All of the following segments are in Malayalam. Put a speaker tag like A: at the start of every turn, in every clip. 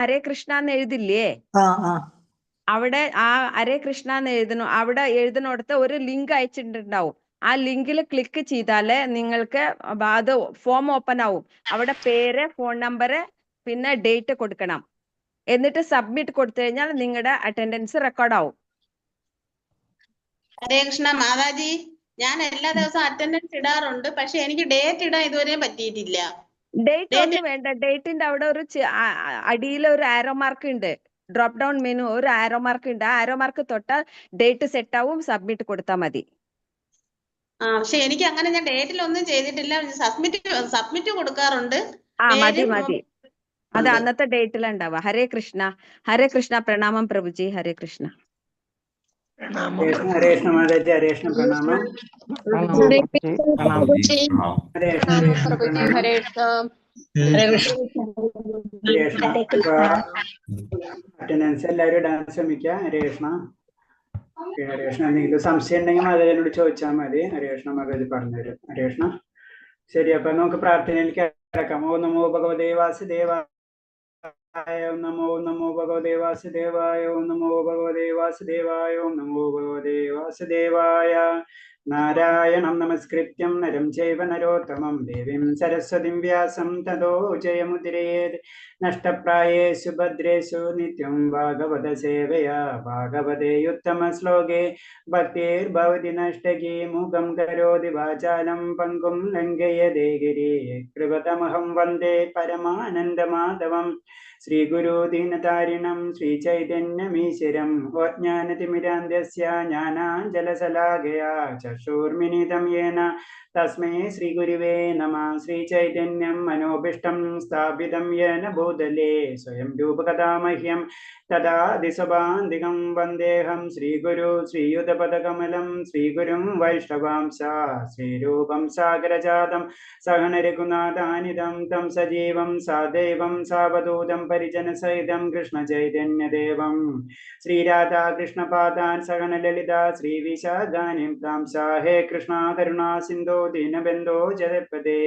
A: ഹരേ കൃഷ്ണ എന്ന് എഴുതില്ലേ, അവിടെ ആ ഹരേ കൃഷ്ണ എന്ന് എഴുതുന്നു. അവിടെ എഴുതുന്നിടത്ത് ഒരു ലിങ്ക് അയച്ചിട്ടുണ്ടാവും. ആ ലിങ്കിൽ ക്ലിക്ക് ചെയ്താല് നിങ്ങൾക്ക് അത് ഫോം ഓപ്പൺ ആവും. അവിടെ പേര്, ഫോൺ നമ്പർ, പിന്നെ ഡേറ്റ് കൊടുക്കണം. എന്നിട്ട് സബ്മിറ്റ് കൊടുത്തു കഴിഞ്ഞാൽ നിങ്ങളുടെ അറ്റൻഡൻസ് റെക്കോർഡ് ആവും.
B: ഹരേ കൃഷ്ണ മാതാജി, ഞാൻ എല്ലാ ദിവസവും അറ്റൻഡൻസ് ഇടാറുണ്ട്. പക്ഷെ എനിക്ക് ഡേറ്റ് ഇടാൻ ഇതുവരെയും പറ്റിയിട്ടില്ല.
A: ഡേറ്റ് ഒന്നും വേണ്ട. ഡേറ്റിന്റെ അവിടെ ഒരു അടിയിൽ ഒരു ആരോ മാർക്ക് ഉണ്ട്. ഡ്രോപ്പ് ഡൗൺ മെനു ഒരു ആരോ മാർക്ക് ഉണ്ട്. ആ ആരോ മാർക്ക് തൊട്ടാൽ ഡേറ്റ് സെറ്റ് ആവും. സബ്മിറ്റ് കൊടുത്താൽ മതി.
B: പക്ഷെ എനിക്ക് അങ്ങനെ ഞാൻ ഡേറ്റിലൊന്നും ചെയ്തിട്ടില്ല. സബ്മിറ്റ് കൊടുക്കാറുണ്ട്.
A: മതി മതി. അത് അന്നത്തെ ഡേറ്റിലുണ്ടാവുക. ഹരേ കൃഷ്ണ. ഹരേ കൃഷ്ണ. പ്രണാമം പ്രഭുജി. ഹരേ കൃഷ്ണ.
C: ഹരേ കൃഷ്ണ മാതാജി. ഹരേ കൃഷ്ണ പ്രണാമം. അറ്റൻഡൻസ് എല്ലാവരും ഇടാൻ ശ്രമിക്കുക. ഹരേ കൃഷ്ണ. ഹരേ കൃഷ്ണ. എന്തെങ്കിലും സംശയം ഉണ്ടെങ്കിൽ മാതാജിനോട് ചോദിച്ചാൽ മതി. ഹരേ കൃഷ്ണ മാതാജി പറഞ്ഞുതരും. ഹരേ കൃഷ്ണ. ശരി, അപ്പൊ നമുക്ക് പ്രാർത്ഥനയിലേക്ക് കിടക്കാം. ഓ നമോ ഭഗവതേ വാസുദേവായ. ഓം നമോ നമോ ഭഗവതേ വാസുദേവായ. ഓം നമോ ഭഗവതേ വാസുദേവായ. ഓം നമോ ഭഗവതേ വാസുദേവായ. നാരായണം നമസ്കൃത്യം നരം ചൈവ നരോത്തമം ദേവീം സരസ്വതിം വ്യാസം തതോ ജയമുദിരേത്. നഷ്ടപ്രായേഷു ഭദ്രേഷു നിത്യം ഭാഗവത സേവയാ. ഭാഗവതേ ഉത്തമ ശ്ലോകേ ഭക്തിർഭവതി നഷ്ടകീ. മുഖം കരോതി വാചാലം പങ്കും ലംഘയതേ ഗിരി. കൃപതമഹം വന്ദേ പരമാനന്ദമാധവം. ശ്രീഗുരു ദീനതാരിണം ശ്രീചൈതന്യമീശ്വരം. ജ്ഞാനതിമിരാന്ധ്യസ്യ ജ്ഞാനാഞ്ജലശലാകയാ ചക്ഷുർമിലിതം യേന തസ്മൈ ശ്രീഗുരുവേ നമഃ. ശ്രീചൈതന്യം മനോഭീഷ്ടം സ്ഥാപിതം യേന ഭൂതലേ സ്വയം രൂപകഥാ മഹ്യം തദാദിസ്വഭാന്തികം. വന്ദേഹം ശ്രീഗുരു ശ്രീയുതപദകമലം. ശ്രീഗുരും വൈഷ്ണവാംശ ശ്രീരൂപം സാഗരജാതം സഹന രഘുനാഥാനിതം തം സജീവം സാദൈവം സാവധൂതം പരിജനസഹിതം കൃഷ്ണ ചൈതന്യദേവം ശ്രീരാധാകൃഷ്ണപാദാൻ സഹന ലളിതാ ശ്രീവിശാഖാനിം താം സാഹേ കൃഷ്ണ കരുണാ സിന്ധോ ദീനബന്ധോ ജഗത്പദേ.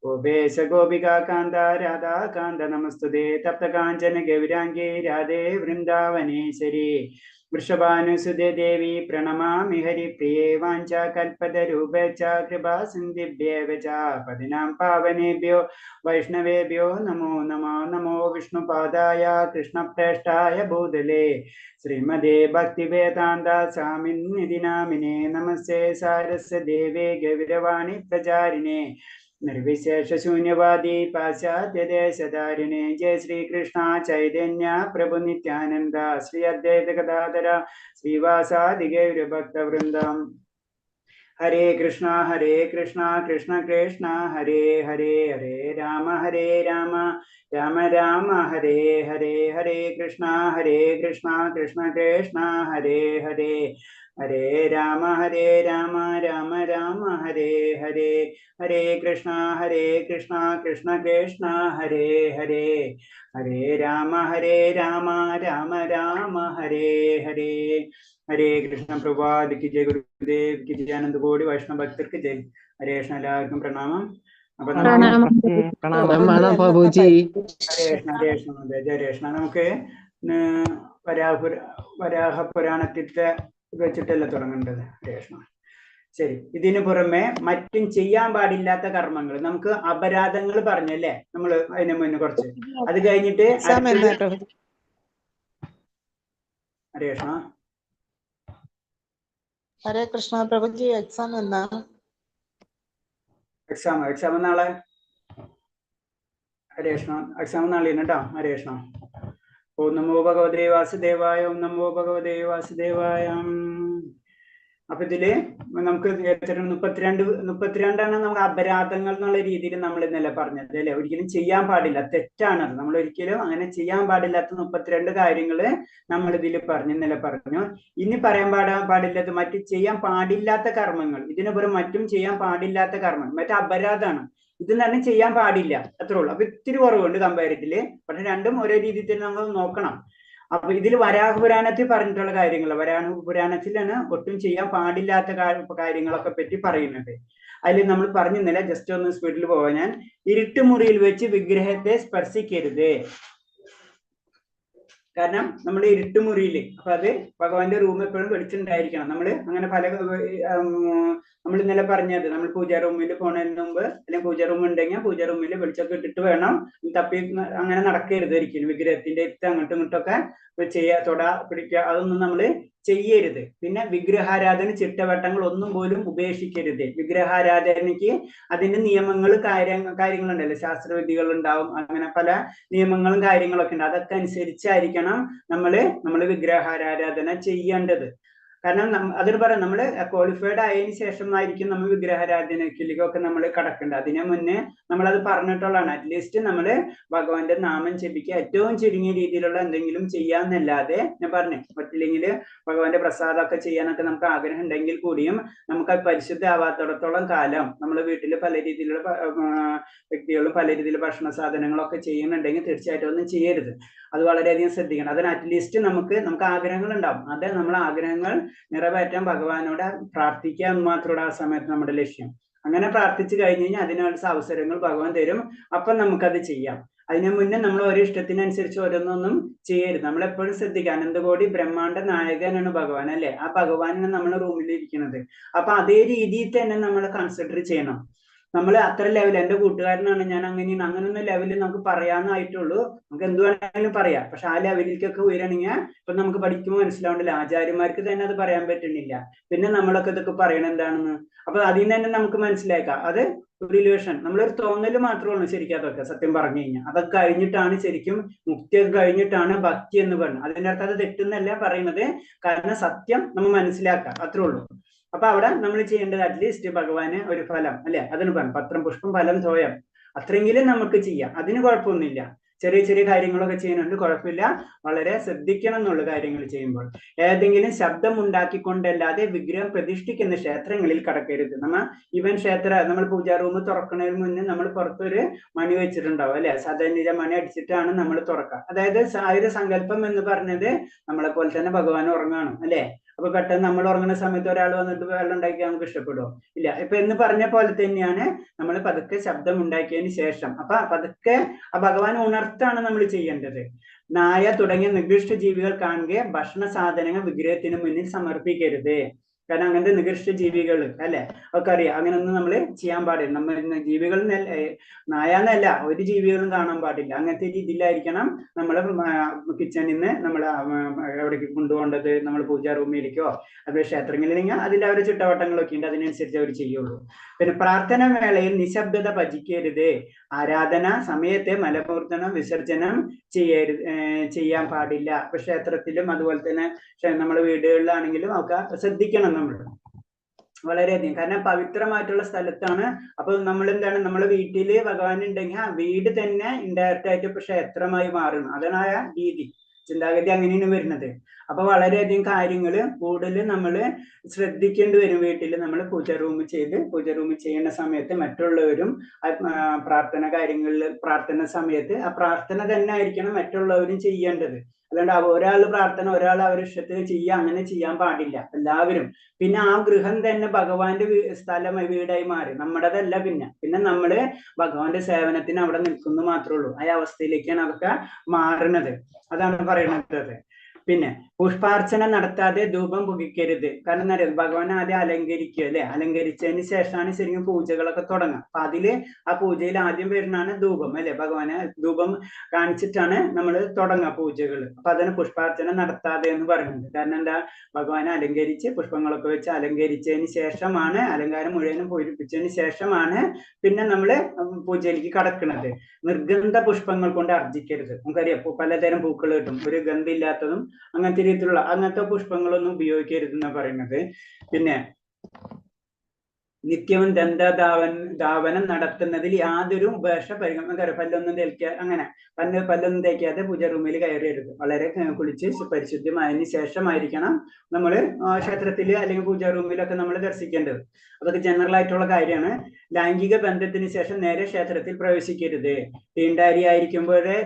C: ഗോപേശ ഗോപികാ കാന്ത രാധാകാന്ത നമസ്തുതേ. തപ്ത കാഞ്ചന ഗൗരാംഗേ രാധേ വൃന്ദാവനേശ്വരി. വൃഷഭാനുസുതേ ദേവി പ്രണമാമി ഹരിപ്രിയേ. വാഞ്ചാകൽപതരൂപേച്ഛ കൃപാ സിന്ധിഭ്യേവ ച പതിനാം പാവനേഭ്യോ വൈഷ്ണവേഭ്യോ നമോ നമഃ. നമോ വിഷ്ണുപാദായ കൃഷ്ണപ്രേഷ്ഠായ ഭൂതലേ ശ്രീമതേ ഭക്തിവേദാന്ത സ്വാമിന്നിധി നാമിനേ. നമസ്തേ സാരസ്വതദേവേ ഗൗരവാണി പ്രചാരിണേ നിർവിശേഷ ശൂന്യവാദി പാശ്ചാത്യദേശധാരിണേ. ജയ ശ്രീകൃഷ്ണ ചൈതന്യ പ്രഭു നിത്യാനന്ദ ശ്രീ അദ്വൈത ഗദാധര ശ്രീവാസാദി ഗൗരഭക്തവൃന്ദം. ഹരേ കൃഷ്ണ കൃഷ്ണ കൃഷ്ണ ഹരേ ഹരേ. ഹരേ രാമ രാമ രാമ ഹരേ ഹരേ. ഹരേ കൃഷ്ണ കൃഷ്ണ കൃഷ്ണ ഹരേ ഹരേ. ഹരേ രാമ രാമ രാമ ഹരേ ഹരേ. ഹരേ കൃഷ്ണ കൃഷ്ണ കൃഷ്ണ ഹരേ ഹരേ. ഹരേ രാമ രാമ രാമ ഹരേ ഹരേ. ഹരേ കൃഷ്ണ. പ്രഭാത് की जय, गुरुदेव की जय, आनंद कोटि वैष्णव भक्तर की जय. हरे कृष्ण. എല്ലാവർക്കും പ്രണാമം. അപ്പൊ ഹരേ കൃഷ്ണ. ജയ കൃഷ്ണ. നമുക്ക് വരാഹ പുരാണത്തിലെ വെച്ചിട്ടല്ല തുടങ്ങേണ്ടത്. ഹരേ കൃഷ്ണ. ശരി, ഇതിനു പുറമെ മറ്റും ചെയ്യാൻ പാടില്ലാത്ത കർമ്മങ്ങൾ, നമുക്ക് അപരാധങ്ങൾ പറഞ്ഞല്ലേ നമ്മൾ അതിന് മുന്നേ കുറച്ച്. അത് കഴിഞ്ഞിട്ട് ഹരേ കൃഷ്ണ.
D: ഹരേ കൃഷ്ണ പ്രഭുജി. എക്സാം എന്നാ?
C: എക്സാം നാളെ. ഹരേ കൃഷ്ണ. എക്സാം നാളെ കേട്ടോ. ഹരേ കൃഷ്ണ. ഓം നമോ ഭഗവതേ വാസുദേവായ. ഓം നമോ ഭഗവതേ വാസുദേവായ. അപ്പൊ ഇതില് നമുക്ക് 32 നമുക്ക് അപരാധങ്ങൾ എന്നുള്ള രീതിയിൽ നമ്മൾ ഇന്നലെ പറഞ്ഞത് അല്ലെ. ഒരിക്കലും ചെയ്യാൻ പാടില്ല, തെറ്റാണത്. നമ്മൾ ഒരിക്കലും അങ്ങനെ ചെയ്യാൻ പാടില്ലാത്ത 32 കാര്യങ്ങള് നമ്മൾ ഇതിൽ ഇന്നലെ പറഞ്ഞു. ഇനി പറയാൻ പാടില്ലാത്ത മറ്റു ചെയ്യാൻ പാടില്ലാത്ത കർമ്മങ്ങൾ. ഇതിനു പുറം മറ്റും ചെയ്യാൻ പാടില്ലാത്ത കർമ്മം മറ്റേ അപരാധമാണ്. ഇത് തന്നെ ചെയ്യാൻ പാടില്ല, അത്രേ ഉള്ളൂ. അപ്പൊ ഇത്തിരി കുറവുണ്ട് കമ്പാരിറ്റീവ്ലി. പക്ഷെ രണ്ടും ഒരേ രീതിയിൽ തന്നെ നമ്മൾ നോക്കണം. അപ്പൊ ഇതിൽ വരാഹ പുരാണത്തിൽ പറഞ്ഞിട്ടുള്ള കാര്യങ്ങൾ, വരാഹ പുരാണത്തിലാണ് ഒട്ടും ചെയ്യാൻ പാടില്ലാത്ത കാര്യങ്ങളൊക്കെ പറ്റി പറയുന്നത്. അതിൽ നമ്മൾ പറഞ്ഞില്ല, ജസ്റ്റ് ഒന്ന് സ്പീഡിൽ പോവാൻ. ഞാൻ ഇരുട്ടുമുറിയിൽ വെച്ച് വിഗ്രഹത്തെ സ്പർശിക്കരുത്. കാരണം നമ്മൾ ഇരുട്ടുമുറിയില്, അപ്പൊ അത് ഭഗവാന്റെ റൂം എപ്പോഴും വെളിച്ചുണ്ടായിരിക്കണം. നമ്മൾ അങ്ങനെ പല നമ്മൾ ഇന്നലെ പറഞ്ഞത്, നമ്മൾ പൂജാ റൂമിൽ പോണതിന് മുമ്പ് അല്ലെങ്കിൽ പൂജാ റൂം ഉണ്ടെങ്കിൽ പൂജാ റൂമിൽ വെളിച്ചൊക്കെ ഇട്ടിട്ട് വേണം തപ്പി അങ്ങനെ നടക്കരുത് ഒരിക്കലും. വിഗ്രഹത്തിന്റെ അടുത്ത് അങ്ങോട്ടും ഇങ്ങോട്ടൊക്കെ തൊട പിടിക്കുക, അതൊന്നും നമ്മൾ ചെയ്യരുത്. പിന്നെ വിഗ്രഹാരാധന ചിട്ടവട്ടങ്ങൾ ഒന്നും പോലും ഉപേക്ഷിക്കരുത്. വിഗ്രഹാരാധനയ്ക്ക് അതിന്റെ നിയമങ്ങൾ കാര്യങ്ങളുണ്ടല്ലോ, ശാസ്ത്രവിധികൾ ഉണ്ടാവും, അങ്ങനെ പല നിയമങ്ങളും കാര്യങ്ങളൊക്കെ ഉണ്ട്. അതൊക്കെ അനുസരിച്ചായിരിക്കണം നമ്മള് വിഗ്രഹാരാധന ചെയ്യേണ്ടത്. കാരണം അതിന് പറയാം, നമ്മൾ ക്വാളിഫൈഡ് ആയതിനു ശേഷം ആയിരിക്കും നമ്മൾ വിഗ്രഹാരാധനയ്ക്കിലേക്കൊക്കെ നമ്മൾ കടക്കേണ്ടത്. അതിനു മുന്നേ നമ്മളത് പറഞ്ഞിട്ടുള്ളതാണ്. അറ്റ്ലീസ്റ്റ് നമ്മൾ ഭഗവാന്റെ നാമം ജപിക്കുക, ഏറ്റവും ചുരുങ്ങിയ രീതിയിലുള്ള എന്തെങ്കിലും ചെയ്യാന്നല്ലാതെ, ഞാൻ പറഞ്ഞു പറ്റില്ലെങ്കിൽ ഭഗവാന്റെ പ്രസാദമൊക്കെ ചെയ്യാനൊക്കെ നമുക്ക് ആഗ്രഹം ഉണ്ടെങ്കിൽ കൂടിയും നമുക്ക് അത് പരിശുദ്ധമാവാത്തിടത്തോളം കാലം നമ്മൾ വീട്ടിൽ പല രീതിയിലുള്ള വ്യക്തികളും പല രീതിയിലുള്ള ഭക്ഷണ സാധനങ്ങളൊക്കെ ചെയ്യുന്നുണ്ടെങ്കിൽ തീർച്ചയായിട്ടും ഒന്നും ചെയ്യരുത്. അത് വളരെയധികം ശ്രദ്ധിക്കണം. അതിന് അറ്റ്ലീസ്റ്റ് നമുക്ക് ആഗ്രഹങ്ങൾ ഉണ്ടാവും, അത് നമ്മൾ ആഗ്രഹങ്ങൾ നിറവേറ്റാൻ ഭഗവാനോട് പ്രാർത്ഥിക്കുക എന്ന് മാത്രമാണ് ആ സമയത്ത് നമ്മുടെ ലക്ഷ്യം. അങ്ങനെ പ്രാർത്ഥിച്ചു കഴിഞ്ഞ് കഴിഞ്ഞാൽ അതിനുള്ള അവസരങ്ങൾ ഭഗവാൻ തരും, അപ്പം നമുക്കത് ചെയ്യാം. അതിനു മുന്നേ നമ്മൾ ഓരോ ഇഷ്ടത്തിനനുസരിച്ച് ഓരോന്നൊന്നും ചെയ്യരുത്. നമ്മളെപ്പോഴും ശ്രദ്ധിക്കുക, അനന്തകോടി ബ്രഹ്മാണ്ട നായകനാണ് ഭഗവാൻ, അല്ലെ? ആ ഭഗവാനാണ് നമ്മുടെ റൂമിൽ ഇരിക്കുന്നത്. അപ്പൊ അതേ രീതിയിൽ തന്നെ നമ്മൾ കൺസിഡർ ചെയ്യണം. നമ്മൾ അത്ര ലെവൽ, എന്റെ കൂട്ടുകാരനാണ്, ഞാൻ അങ്ങനെയാണ്, അങ്ങനൊന്നും ലെവലിൽ നമുക്ക് പറയാനായിട്ടുള്ളൂ. നമുക്ക് എന്ത് വേണമെങ്കിലും പറയാം. പക്ഷെ ആ ലെവലിലേക്കൊക്കെ ഉയരണമെങ്കിൽ ഇപ്പൊ നമുക്ക് പഠിക്കുമ്പോൾ മനസ്സിലാവണ്ടല്ലോ, ആചാര്യന്മാർക്ക് തന്നെ അത് പറയാൻ പറ്റുന്നില്ല, പിന്നെ നമ്മളൊക്കെ ഇതൊക്കെ പറയണത് എന്താണെന്ന്. അപ്പൊ അതിൽ നിന്ന് തന്നെ നമുക്ക് മനസ്സിലാക്കാം, അത് ഒരു ഇല്യൂഷൻ, നമ്മളൊരു തോന്നല് മാത്രമാണ് ശരിക്കും. അതൊക്കെ സത്യം പറഞ്ഞു കഴിഞ്ഞാൽ അതൊക്കെ കഴിഞ്ഞിട്ടാണ് ശരിക്കും മുക്തിയൊക്കെ കഴിഞ്ഞിട്ടാണ് ഭക്തി എന്ന് പറയുന്നത്. അതിൻ്റെ അർത്ഥം അത് തെറ്റുന്നല്ല പറയുന്നത്, കാരണം സത്യം നമ്മൾ മനസ്സിലാക്കാം, അത്രേ ഉള്ളൂ. അപ്പൊ അവിടെ നമ്മൾ ചെയ്യേണ്ടത് അറ്റ്ലീസ്റ്റ് ഭഗവാന് ഒരു ഫലം, അല്ലെ? അതിന് പറഞ്ഞു പത്രം പുഷ്പം ഫലം തോയം, അത്രയെങ്കിലും നമുക്ക് ചെയ്യാം. അതിന് കുഴപ്പമൊന്നുമില്ല. ചെറിയ ചെറിയ കാര്യങ്ങളൊക്കെ ചെയ്യുന്നുണ്ട്, കുഴപ്പമില്ല. വളരെ ശ്രദ്ധിക്കണം എന്നുള്ള കാര്യങ്ങൾ ചെയ്യുമ്പോൾ. ഏതെങ്കിലും ശബ്ദം ഉണ്ടാക്കിക്കൊണ്ടല്ലാതെ വിഗ്രഹം പ്രതിഷ്ഠിക്കുന്ന ക്ഷേത്രങ്ങളിൽ കടക്കരുത്. നമ്മൾ പൂജാ റൂം തുറക്കുന്നതിന് മുന്നേ നമ്മൾ പുറത്തൊരു മണി വെച്ചിട്ടുണ്ടാവും, അല്ലെ? സാധാരണ മണി അടിച്ചിട്ടാണ് നമ്മൾ തുറക്കുക. അതായത് ആയുധ സങ്കല്പം എന്ന് പറഞ്ഞത് നമ്മളെ പോലെ തന്നെ ഭഗവാൻ ഉറങ്ങാണ്, അല്ലെ? അപ്പൊ പെട്ടെന്ന് നമ്മൾ ഉറങ്ങുന്ന സമയത്ത് ഒരാൾ വന്നിട്ട് വെള്ളം ഉണ്ടാക്കി നമുക്ക് ഇഷ്ടപ്പെടുമോ? ഇല്ല. ഇപ്പൊ എന്ന് പറഞ്ഞ പോലെ തന്നെയാണ് നമ്മൾ പതുക്കെ ശബ്ദം ഉണ്ടാക്കിയതിന് ശേഷം, അപ്പൊ പതുക്കെ ആ ഭഗവാൻ ഉണർത്താണ് നമ്മൾ ചെയ്യേണ്ടത്. നായ തുടങ്ങിയ നികൃഷ്ട ജീവികൾ കാണുക ഭക്ഷണ സാധനങ്ങൾ വിഗ്രഹത്തിന് മുന്നിൽ സമർപ്പിക്കരുത്. കാരണം അങ്ങനത്തെ നികൃഷ്ട ജീവികൾ, അല്ലെ? ഒക്കെ അറിയാം, അങ്ങനെയൊന്നും നമ്മൾ ചെയ്യാൻ പാടില്ല. നമ്മൾ ജീവികൾ നായാന്നല്ല, ഒരു ജീവികളും കാണാൻ പാടില്ല. അങ്ങനത്തെ രീതിയിലായിരിക്കണം നമ്മൾ കിച്ചണിൽ നിന്ന് നമ്മൾ എവിടേക്ക് കൊണ്ടുപോകേണ്ടത്, നമ്മൾ പൂജാ റൂമിലേക്കോ അത് ക്ഷേത്രങ്ങളിലെങ്കിൽ അതിൻ്റെ അവരുടെ ചുട്ടവട്ടങ്ങളൊക്കെ ഉണ്ട്, അതിനനുസരിച്ച് അവർ ചെയ്യുള്ളൂ. പിന്നെ പ്രാർത്ഥന വേളയിൽ നിശബ്ദത ഭജിക്കരുത്. ആരാധന സമയത്തെ മലമൂർത്തനം വിസർജനം ചെയ്യാൻ പാടില്ല. ഇപ്പൊ ക്ഷേത്രത്തിലും അതുപോലെ തന്നെ നമ്മുടെ വീടുകളിലാണെങ്കിലും ഒക്കെ ശ്രദ്ധിക്കണം നമ്മൾ വളരെയധികം. കാരണം പവിത്രമായിട്ടുള്ള സ്ഥലത്താണ്. അപ്പൊ നമ്മൾ എന്താണ്, നമ്മളെ വീട്ടില് ഭഗവാൻ ഉണ്ടെങ്കിൽ ആ വീട് തന്നെ ഇൻഡയറക്റ്റ് ആയിട്ട് ഇപ്പൊ ക്ഷേത്രമായി മാറണം. അതാണ് ആ രീതി, ചിന്താഗതി അങ്ങനെയാണ് വരുന്നത്. അപ്പൊ വളരെയധികം കാര്യങ്ങൾ കൂടുതൽ നമ്മൾ ശ്രദ്ധിക്കേണ്ടി വരും. വീട്ടിൽ നമ്മൾ പൂജ റൂം ചെയ്യുന്ന സമയത്ത് മറ്റുള്ളവരും പ്രാർത്ഥന സമയത്ത് ആ പ്രാർത്ഥന തന്നെ ആയിരിക്കണം മറ്റുള്ളവരും ചെയ്യേണ്ടത്. അല്ലാണ്ട് ഒരാൾ പ്രാർത്ഥന ഒരാൾ അവരുടെ ഇഷ്ടത്തിന് അങ്ങനെ ചെയ്യാൻ പാടില്ല, എല്ലാവരും. പിന്നെ ആ ഗൃഹം തന്നെ ഭഗവാന്റെ സ്ഥലമായി വീടായി മാറി, നമ്മുടേതല്ല. പിന്നെ നമ്മള് ഭഗവാന്റെ സേവനത്തിന് അവിടെ നിൽക്കുന്നു മാത്രമേ ഉള്ളൂ. ആ അവസ്ഥയിലേക്കാണ് അതൊക്കെ മാറുന്നത്. അതാണ് പറയുന്നത്. പിന്നെ പുഷ്പാർച്ചന നടത്താതെ ധൂപം പുകിക്കരുത്. കാരണം എന്താ പറയുക, ഭഗവാൻ ആദ്യം അലങ്കരിക്കുക, അല്ലെ? അലങ്കരിച്ചതിന് ശേഷമാണ് ശരിക്കും പൂജകളൊക്കെ തുടങ്ങുക. അപ്പൊ അതില് ആ പൂജയിൽ ആദ്യം വരുന്നതാണ് ധൂപം, അല്ലെ? ഭഗവാന് ധൂപം കാണിച്ചിട്ടാണ് നമ്മൾ തുടങ്ങുക പൂജകൾ. അപ്പൊ അതിന് പുഷ്പാർച്ചന നടത്താതെ എന്ന് പറയുന്നത്. കാരണം എന്താ, ഭഗവാനെ അലങ്കരിച്ച് പുഷ്പങ്ങളൊക്കെ വെച്ച് അലങ്കരിച്ചതിന് ശേഷമാണ്, അലങ്കാരം മുഴുവനും പൂരിപ്പിച്ചതിന് ശേഷമാണ് പിന്നെ നമ്മള് പൂജയിലേക്ക് കടക്കുന്നത്. നിർഗന്ധ പുഷ്പങ്ങൾ കൊണ്ട് അർജിക്കരുത്. നമുക്കറിയാം പലതരം പൂക്കൾ കിട്ടും, ഒരു ഗന്ധമില്ലാത്തതും അങ്ങനത്തെ രീതിയിലുള്ള അങ്ങനത്തെ പുഷ്പങ്ങളൊന്നും ഉപയോഗിക്കരുതെന്നാണ് പറയുന്നത്. പിന്നെ നിത്യവും ദന്തധാവനം നടത്തുന്നതിൽ യാതൊരു ഉപേക്ഷ പരിഗണന. പല്ലൊന്നും തേക്കുക, അങ്ങനെ പല്ലൊന്നും തേക്കാതെ പൂജ റൂമിൽ കയറിയരുത്. വളരെ കുളിച്ച് പരിശുദ്ധമായതിനു ശേഷമായിരിക്കണം നമ്മൾ ക്ഷേത്രത്തിൽ അല്ലെങ്കിൽ പൂജാ റൂമിലൊക്കെ നമ്മൾ ദർശിക്കേണ്ടത്. അതൊക്കെ ജനറൽ ആയിട്ടുള്ള കാര്യമാണ്. ലൈംഗിക ബന്ധത്തിന് ശേഷം നേരെ ക്ഷേത്രത്തിൽ പ്രവേശിക്കരുത്.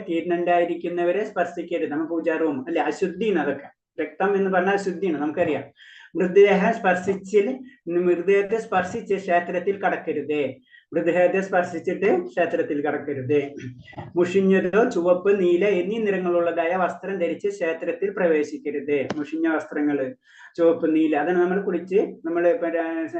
C: തീർന്നുണ്ടായിരിക്കുന്നവരെ സ്പർശിക്കരുത്. നമ്മൾ പൂജാ റൂം, അല്ലെ? അശുദ്ധിയാണ് അതൊക്കെ. രക്തം എന്ന് പറഞ്ഞാൽ അശുദ്ധിയാണ്, നമുക്കറിയാം. മൃതദേഹം സ്പർശിച്ചിൽ മൃതദേഹത്തെ സ്പർശിച്ച് ക്ഷേത്രത്തിൽ കടക്കരുത്. മൃതദേഹത്തെ സ്പർശിച്ചിട്ട് ക്ഷേത്രത്തിൽ കടക്കരുത്. മുഷിഞ്ഞതോ ചുവപ്പ്, നീല എന്നീ നിറങ്ങളുള്ളതായ വസ്ത്രം ധരിച്ച് ക്ഷേത്രത്തിൽ പ്രവേശിക്കരുത്. മുഷിഞ്ഞ വസ്ത്രങ്ങള്, ചുവപ്പ്, നീല, അതാണ് നമ്മൾ കുളിച്ച് നമ്മൾ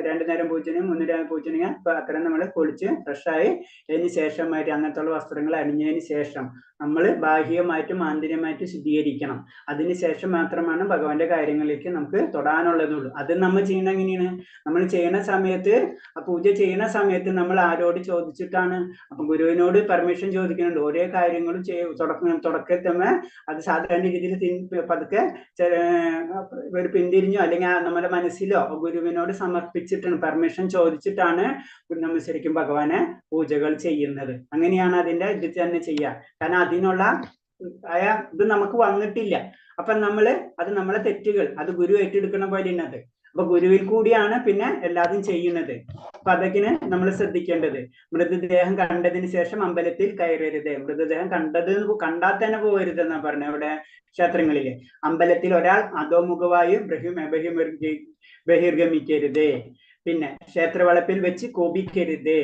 C: 2 നേരം പൂജനും 3 നേരം പൂജനും അത്തരം നമ്മൾ കുളിച്ച് ഫ്രഷായി അതിന് ശേഷമായിട്ട് അങ്ങനത്തുള്ള വസ്ത്രങ്ങൾ അണിഞ്ഞതിന് ശേഷം നമ്മൾ ബാഹ്യമായിട്ടും ആന്തരികമായിട്ടും ശുദ്ധീകരിക്കണം. അതിനുശേഷം മാത്രമാണ് ഭഗവാന്റെ കാര്യങ്ങളിലേക്ക് നമുക്ക് തൊടാനുള്ളതുള്ളൂ. അത് നമ്മൾ ചെയ്യണ എങ്ങനെയാണ്? നമ്മൾ ചെയ്യണ സമയത്ത്, പൂജ ചെയ്യുന്ന സമയത്ത് നമ്മൾ ആരോട് ചോദിച്ചിട്ടാണ്? അപ്പൊ ഗുരുവിനോട് പെർമിഷൻ ചോദിക്കുന്നുണ്ട്. ഓരോ കാര്യങ്ങളും തുടക്കത്തിൽ തന്നെ അത് സാധാരണ രീതിയിൽ പതുക്കെ ഒരു പിന്തിരിഞ്ഞോ അല്ലെങ്കിൽ നമ്മുടെ മനസ്സിലോ ഗുരുവിനോട് സമർപ്പിച്ചിട്ടാണ്, പെർമിഷൻ ചോദിച്ചിട്ടാണ് നമ്മൾ ശരിക്കും ഭഗവാനെ പൂജകൾ ചെയ്യുന്നത്. അങ്ങനെയാണ് അതിന്റെ ഇത് തന്നെ ചെയ്യുക. കാരണം അതിനുള്ള ഇത് നമുക്ക് വന്നിട്ടില്ല. അപ്പൊ നമ്മളെ തെറ്റുകൾ അത് ഗുരു ഏറ്റെടുക്കുന്ന പോലെയാണ് അത്. അപ്പൊ ഗുരുവിൽ കൂടിയാണ് പിന്നെ എല്ലാതും ചെയ്യുന്നത്. അപ്പൊ അതൊക്കെ നമ്മൾ ശ്രദ്ധിക്കേണ്ടത്. മൃതദേഹം കണ്ടതിന് ശേഷം അമ്പലത്തിൽ കയറരുത്. മൃതദേഹം കണ്ടാൽ തന്നെ പോകരുത് എന്നാ പറഞ്ഞത് ഇവിടെ ക്ഷേത്രങ്ങളില്. അമ്പലത്തിൽ ഒരാൾ അധോമുഖവായു ബഹിർഗമിക്കരുത്. പിന്നെ ക്ഷേത്രവളപ്പിൽ വെച്ച് കോപിക്കരുത്.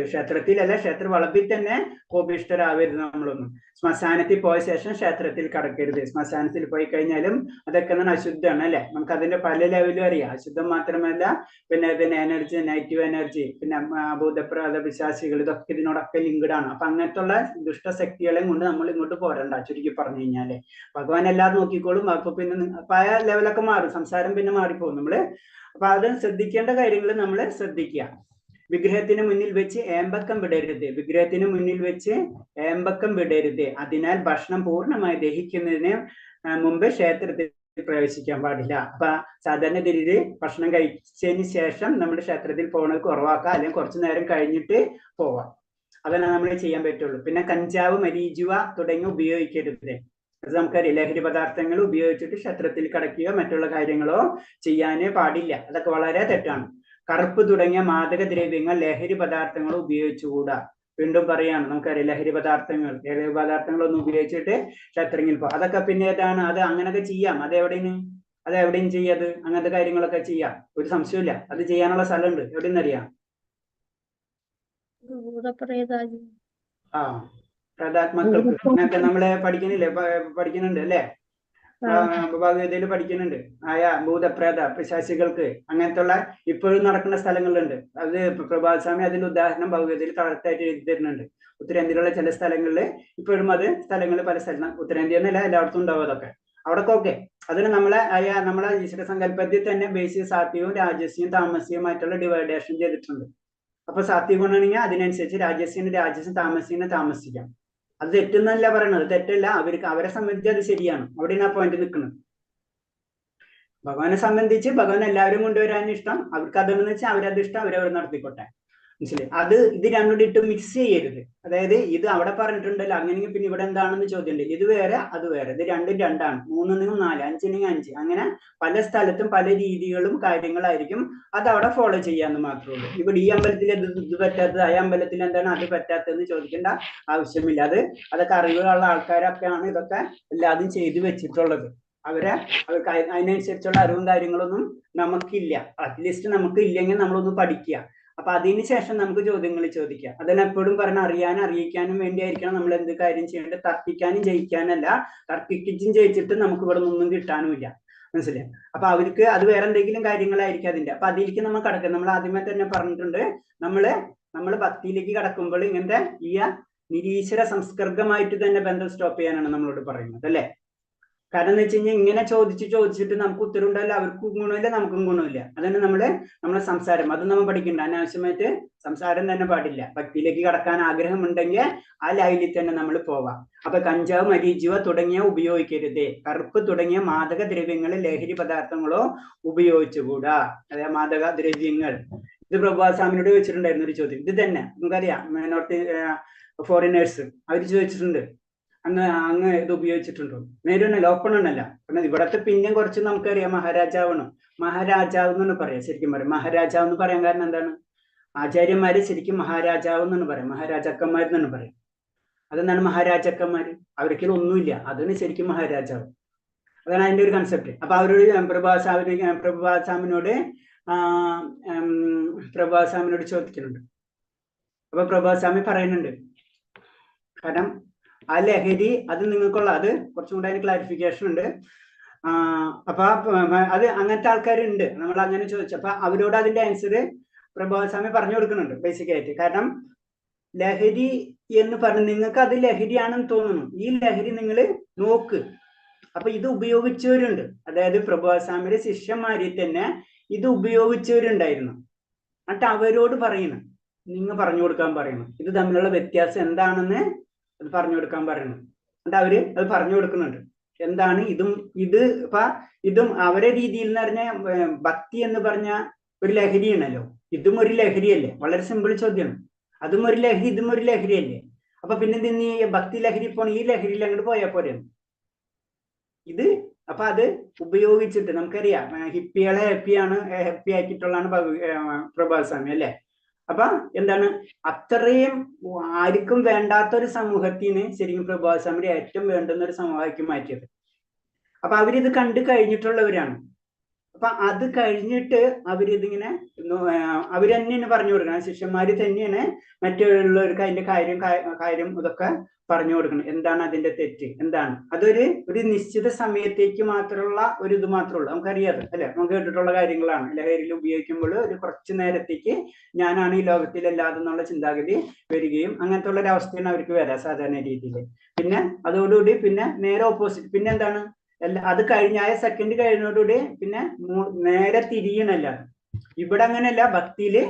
C: ക്ഷേത്രത്തിലല്ല, ക്ഷേത്രവളപ്പിൽ തന്നെ കോപിഷ്ഠരാവരുത് നമ്മളൊന്നും. ശ്മശാനത്തിൽ പോയ ശേഷം ക്ഷേത്രത്തിൽ കടക്കരുത്. ശ്മശാനത്തിൽ പോയി കഴിഞ്ഞാലും അതൊക്കെ അശുദ്ധമാണ് അല്ലെ. നമുക്ക് അതിന്റെ പല ലെവലും അറിയാം. അശുദ്ധം മാത്രമല്ല, പിന്നെ ഇതിന് എനർജി, നെഗറ്റീവ് എനർജി, പിന്നെ ഭൂതപ്രേത പിശാചികൾ, ഇതൊക്കെ ഇതിനോടൊക്കെ ലിങ്ക്ഡ് ആണ്. അപ്പൊ അങ്ങനത്തുള്ള ദുഷ്ടശക്തികളെയും കൊണ്ട് നമ്മൾ ഇങ്ങോട്ട് പോരണ്ട. ചുരുക്കി പറഞ്ഞു കഴിഞ്ഞാല് ഭഗവാൻ എല്ലാം നോക്കിക്കോളും. അപ്പൊ പിന്നെ പല ലെവലൊക്കെ മാറും, സംസാരം പിന്നെ മാറിപ്പോകും നമ്മള്. അപ്പൊ അത് ശ്രദ്ധിക്കേണ്ട കാര്യങ്ങൾ നമ്മൾ ശ്രദ്ധിക്കുക. വിഗ്രഹത്തിന് മുന്നിൽ വെച്ച് ഏമ്പക്കം വിടരുത്. അതിനാൽ ഭക്ഷണം പൂർണ്ണമായി ദഹിക്കുന്നതിന് മുമ്പ് ക്ഷേത്രത്തിൽ പ്രവേശിക്കാൻ പാടില്ല. അപ്പൊ സാധാരണ രീതിയിൽ ഭക്ഷണം കഴിച്ചതിന് ശേഷം നമ്മുടെ ക്ഷേത്രത്തിൽ പോകുന്നത് കുറവാക്കുക, അല്ലെങ്കിൽ കുറച്ചു നേരം കഴിഞ്ഞിട്ട് പോവാം. അതാണ് നമ്മൾ ചെയ്യാൻ പറ്റുള്ളൂ. പിന്നെ കഞ്ചാവ്, മരീചുവ തുടങ്ങി ഉപയോഗിക്കരുത്. അത് നമുക്കറിയാം. ലഹരി പദാർത്ഥങ്ങൾ ഉപയോഗിച്ചിട്ട് ക്ഷേത്രത്തിൽ കടക്കുകയോ മറ്റുള്ള കാര്യങ്ങളോ ചെയ്യാനേ പാടില്ല. അതൊക്കെ വളരെ തെറ്റാണ്. കറുപ്പ് തുടങ്ങിയ മാദക ദ്രവ്യങ്ങൾ, ലഹരി പദാർത്ഥങ്ങൾ ഉപയോഗിച്ചുകൂടാ. വീണ്ടും പറയാണ്, നമുക്കറിയാം ലഹരി പദാർത്ഥങ്ങളൊന്നും ഉപയോഗിച്ചിട്ട് ക്ഷേത്രങ്ങളിൽ പോകും. അതൊക്കെ പിന്നെ ഏതാണ്? അത് അങ്ങനെയൊക്കെ ചെയ്യാം. അതെവിടെയും ചെയ്യാത്. അങ്ങനത്തെ കാര്യങ്ങളൊക്കെ ചെയ്യാം, ഒരു സംശയമില്ല. അത് ചെയ്യാനുള്ള സ്ഥലമുണ്ട്. എവിടെയെന്നറിയാം? പ്രേതാത്മാക്കൾക്ക് അങ്ങനൊക്കെ നമ്മള് പഠിക്കുന്നുണ്ട് അല്ലെ. ഭഗവത്ഗീതയിൽ പഠിക്കുന്നുണ്ട്. ഭൂതപ്രേത പിശാചികൾക്ക് അങ്ങനത്തുള്ള ഇപ്പോഴും നടക്കുന്ന സ്ഥലങ്ങളുണ്ട്. അത് പ്രഭാത് സ്വാമി അതിന്റെ ഉദാഹരണം ഭഗവത്ഗീതയിൽ കറക്റ്റായിട്ട് എഴുതി തരുന്നുണ്ട്. ഉത്തരേന്ത്യയിലുള്ള ചില സ്ഥലങ്ങളിൽ ഇപ്പോഴും സ്ഥലങ്ങൾ പല സ്ഥലം, ഉത്തരേന്ത്യ എന്നല്ല എല്ലായിടത്തും ഉണ്ടാവും അതൊക്കെ. അവിടൊക്കെ അതിന് നമ്മളെ ഈശ്വര സങ്കല്പത്തിൽ തന്നെ ബേസിക് സാത്വികവും രാജസ്യവും താമസികവുമായിട്ടുള്ള ഡിവൈഡേഷൻ ചെയ്തിട്ടുണ്ട്. അപ്പൊ സാത്വികമാണെങ്കിൽ അതിനനുസരിച്ച് രാജസ്യം താമസിക്കാം. അത് തെറ്റെന്നല്ല പറയണത്, തെറ്റല്ല. അവരെ സംബന്ധിച്ച് അത് ശരിയാണ്. അവിടെയാണ് ആ പോയിന്റ് നിൽക്കുന്നത്. ഭഗവാനെ സംബന്ധിച്ച് ഭഗവാൻ എല്ലാവരും കൊണ്ടുവരാൻ ഇഷ്ടം. അവർക്ക് അതെന്ന് വെച്ചാൽ അവരത് ഇഷ്ടം, അവരവർ നടത്തിക്കോട്ടെ. മനസ്സിലായി? ഇത് രണ്ടും ഇട്ട് മിക്സ് ചെയ്യരുത്. അതായത് ഇത് അവിടെ പറഞ്ഞിട്ടുണ്ടല്ലോ അങ്ങനെയെങ്കിൽ പിന്നെ ഇവിടെ എന്താണെന്ന് ചോദ്യമുണ്ട്. ഇത് വേറെ അത് വേറെ. ഇത് രണ്ടും രണ്ടാണ്. 3 4 5 5. അങ്ങനെ പല സ്ഥലത്തും പല രീതികളും കാര്യങ്ങളായിരിക്കും. അത് അവിടെ ഫോളോ ചെയ്യാന്ന് മാത്രമേ ഉള്ളൂ. ഇവിടെ ഈ അമ്പലത്തിൽ ഇത് പറ്റാത്തത്, ആ അമ്പലത്തിൽ എന്താണ് അത് പറ്റാത്തതെന്ന് ചോദിക്കേണ്ട ആവശ്യമില്ല. അതൊക്കെ അറിവുള്ള ആൾക്കാരൊക്കെയാണ് ഇതൊക്കെ എല്ലാതും ചെയ്തു വെച്ചിട്ടുള്ളത്. അവർക്ക് അതിനനുസരിച്ചുള്ള അറിവും കാര്യങ്ങളൊന്നും നമുക്കില്ല. അറ്റ്ലീസ്റ്റ് നമുക്ക് ഇല്ലെങ്കിൽ നമ്മളൊന്ന് പഠിക്കുക. അപ്പൊ അതിനുശേഷം നമുക്ക് ചോദ്യങ്ങൾ ചോദിക്കാം. അതിനെപ്പോഴും പറഞ്ഞ അറിയിക്കാനും വേണ്ടിയായിരിക്കണം നമ്മൾ എന്ത് കാര്യം ചെയ്യേണ്ടത്. തർക്കിക്കാനും ജയിക്കാനല്ല. തർക്കിച്ചും ജയിച്ചിട്ട് നമുക്ക് ഇവിടെ നിന്നും കിട്ടാനുമില്ല. മനസ്സിലായി? അപ്പൊ അവർക്ക് അത് വേറെ എന്തെങ്കിലും കാര്യങ്ങളായിരിക്കും അതിന്റെ. അപ്പൊ അതിലേക്ക് നമ്മൾ കടക്കുക. നമ്മൾ ആദ്യമേ തന്നെ പറഞ്ഞിട്ടുണ്ട്, നമ്മള് ഭക്തിയിലേക്ക് കടക്കുമ്പോൾ ഇങ്ങനത്തെ ഈ നിരീശ്വര സംസ്കൃതമായിട്ട് തന്നെ ബന്ധം സ്റ്റോപ്പ് ചെയ്യാനാണ് നമ്മളോട് പറയുന്നത് അല്ലെ. കാരണം എന്ന് വെച്ച് കഴിഞ്ഞാൽ ഇങ്ങനെ ചോദിച്ചിട്ട് നമുക്ക് ഉത്തരം ഉണ്ടാവില്ല, അവർക്കും ഗുണമില്ല, നമുക്കും ഗുണമില്ല. അതന്നെ നമ്മളെ സംസാരം അത് നമ്മൾ പഠിക്കണ്ട. അനാവശ്യമായിട്ട് സംസാരം തന്നെ പാടില്ല. ഭക്തിയിലേക്ക് കടക്കാൻ ആഗ്രഹമുണ്ടെങ്കിൽ ആ ലൈനിൽ തന്നെ നമ്മൾ പോവാം. അപ്പൊ കഞ്ചാവ്, മരീചുവ തുടങ്ങിയ ഉപയോഗിക്കരുത്. കറുപ്പ് തുടങ്ങിയ മാദക ദ്രവ്യങ്ങളോ ലഹരി പദാർത്ഥങ്ങളോ ഉപയോഗിച്ചുകൂടാ. അതായത് മാദക ദ്രവ്യങ്ങൾ. ഇത് പ്രഭാത് സ്വാമിയോട് ചോദിച്ചിട്ടുണ്ടായിരുന്നു ഒരു ചോദ്യം. ഇത് തന്നെ നമുക്കറിയാം. നോർത്ത് ഫോറിനേഴ്സ് അവർ ചോദിച്ചിട്ടുണ്ട്, അങ്ങ് ഇത് ഉപയോഗിച്ചിട്ടുണ്ടോ? നേരിടണല്ലോ, ഓപ്പൺ ആണല്ല. പിന്നെ ഇവിടത്തെ പിന്നെ കുറച്ച് നമുക്കറിയാം മഹാരാജാവാണ്. മഹാരാജാവ് എന്നാണ് പറയാം. ശരിക്കും പറയാം മഹാരാജാവ് എന്ന് പറയാൻ കാരണം എന്താണ്? ആചാര്യന്മാര് ശരിക്കും മഹാരാജാവ് എന്നാണ് പറയാം, മഹാരാജാക്കന്മാർ എന്നാണ് പറയാം. അതെന്താണ് മഹാരാജാക്കന്മാര്? അവർക്ക് ഒന്നുമില്ല, അതാണ് ശരിക്കും മഹാരാജാവ്. അതാണ് അതിന്റെ ഒരു കൺസെപ്റ്റ്. അപ്പൊ അവരോട് പ്രഭാത് സ്വാമിനോട് പ്രഭാസ്വാമിനോട് ചോദിക്കുന്നുണ്ട്. അപ്പൊ പ്രഭാസ്വാമി പറയുന്നുണ്ട്, കാരണം ആ ലഹരി അത് നിങ്ങൾക്കുള്ള, അത് കുറച്ചും കൂടെ അതിന് ക്ലാരിഫിക്കേഷൻ ഉണ്ട്. അപ്പൊ അത് അങ്ങനത്തെ ആൾക്കാരുണ്ട്, നമ്മൾ അങ്ങനെ ചോദിച്ചു. അപ്പൊ അവരോട് അതിന്റെ ആൻസർ പ്രഭാസ്വാമി പറഞ്ഞു കൊടുക്കുന്നുണ്ട് ബേസിക്കായിട്ട്. കാരണം ലഹരി എന്ന് പറഞ്ഞ് നിങ്ങൾക്ക് അത് ലഹരിയാണെന്ന് തോന്നുന്നു, ഈ ലഹരി നിങ്ങൾ നോക്ക്. അപ്പൊ ഇത് ഉപയോഗിച്ചവരുണ്ട്, അതായത് പ്രഭാസ്വാമിയുടെ ശിഷ്യന്മാരിൽ തന്നെ ഇത് ഉപയോഗിച്ചവരുണ്ടായിരുന്നു. എന്നിട്ട് അവരോട് പറയുന്നു, നിങ്ങൾ പറഞ്ഞു കൊടുക്കാൻ പറയുന്നു, ഇത് തമ്മിലുള്ള വ്യത്യാസം എന്താണെന്ന് അത് പറഞ്ഞു കൊടുക്കാൻ പറയുന്നു. എന്നിട്ട് അവര് അത് പറഞ്ഞു കൊടുക്കുന്നുണ്ട്. എന്താണ് ഇതും അവരെ രീതിയിൽ എന്ന് പറഞ്ഞ ഭക്തി എന്ന് പറഞ്ഞ ഒരു ലഹരിയാണല്ലോ, ഇതും ഒരു ലഹരിയല്ലേ? വളരെ സിമ്പിൾ ചോദ്യമാണ്. അതും ഒരു ലഹരി, ഇതും ഒരു ലഹരിയല്ലേ? അപ്പൊ പിന്നെ നീ ഭക്തി ലഹരി പോണ ഈ ലഹരിയിൽ അങ്ങോട്ട് പോയാൽ പോരെ ഇത്? അപ്പൊ അത് ഉപയോഗിച്ചിട്ട് നമുക്കറിയാം, ഹിപ്പികളെ ഹാപ്പി ആക്കിയിട്ടുള്ളതാണ് പ്രഭാസ്വാമി അല്ലെ? അപ്പൊ എന്താണ്, അത്രയും ആർക്കും വേണ്ടാത്ത ഒരു സമൂഹത്തിന് ശരിക്കും പ്രഭാസ്വാമിയുടെ ഏറ്റവും വേണ്ടുന്ന ഒരു സമൂഹമാക്കി മാറ്റിയത്. അപ്പൊ അവരിത് കണ്ടു കഴിഞ്ഞിട്ടുള്ളവരാണ്. അപ്പൊ അത് കഴിഞ്ഞിട്ട് അവരിതിങ്ങനെ അവര് തന്നെയാണ് പറഞ്ഞു കൊടുക്കണം, ശിഷ്യന്മാര് തന്നെയാണ് മറ്റുള്ളവർക്ക് അതിന്റെ കാര്യം ഇതൊക്കെ പറഞ്ഞു കൊടുക്കണം. എന്താണ് അതിന്റെ തെറ്റ്, എന്താണ് ഒരു നിശ്ചിത സമയത്തേക്ക് മാത്രമുള്ള ഒരു ഇത് മാത്രമേ ഉള്ളൂ. നമുക്കറിയാതെ അല്ലെ, നമുക്ക് കേട്ടിട്ടുള്ള കാര്യങ്ങളാണ്. ലഹരിയിൽ ഉപയോഗിക്കുമ്പോൾ ഒരു കുറച്ചു നേരത്തേക്ക് ഞാനാണ് ഈ ലോകത്തിലല്ലാതെ എന്നുള്ള ചിന്താഗതി വരികയും അങ്ങനത്തെ ഉള്ള ഒരു അവസ്ഥയാണ് അവർക്ക് വരാം സാധാരണ രീതിയിൽ. പിന്നെ അതോടുകൂടി പിന്നെ നേരെ ഓപ്പോസിറ്റ്, പിന്നെ എന്താണ്, അത് കഴിഞ്ഞായ സെക്കൻഡ് കഴിഞ്ഞോടുകൂടി പിന്നെ നേരെ തിരിയണല്ല. ഇവിടെ അങ്ങനെയല്ല, ഭക്തിയില്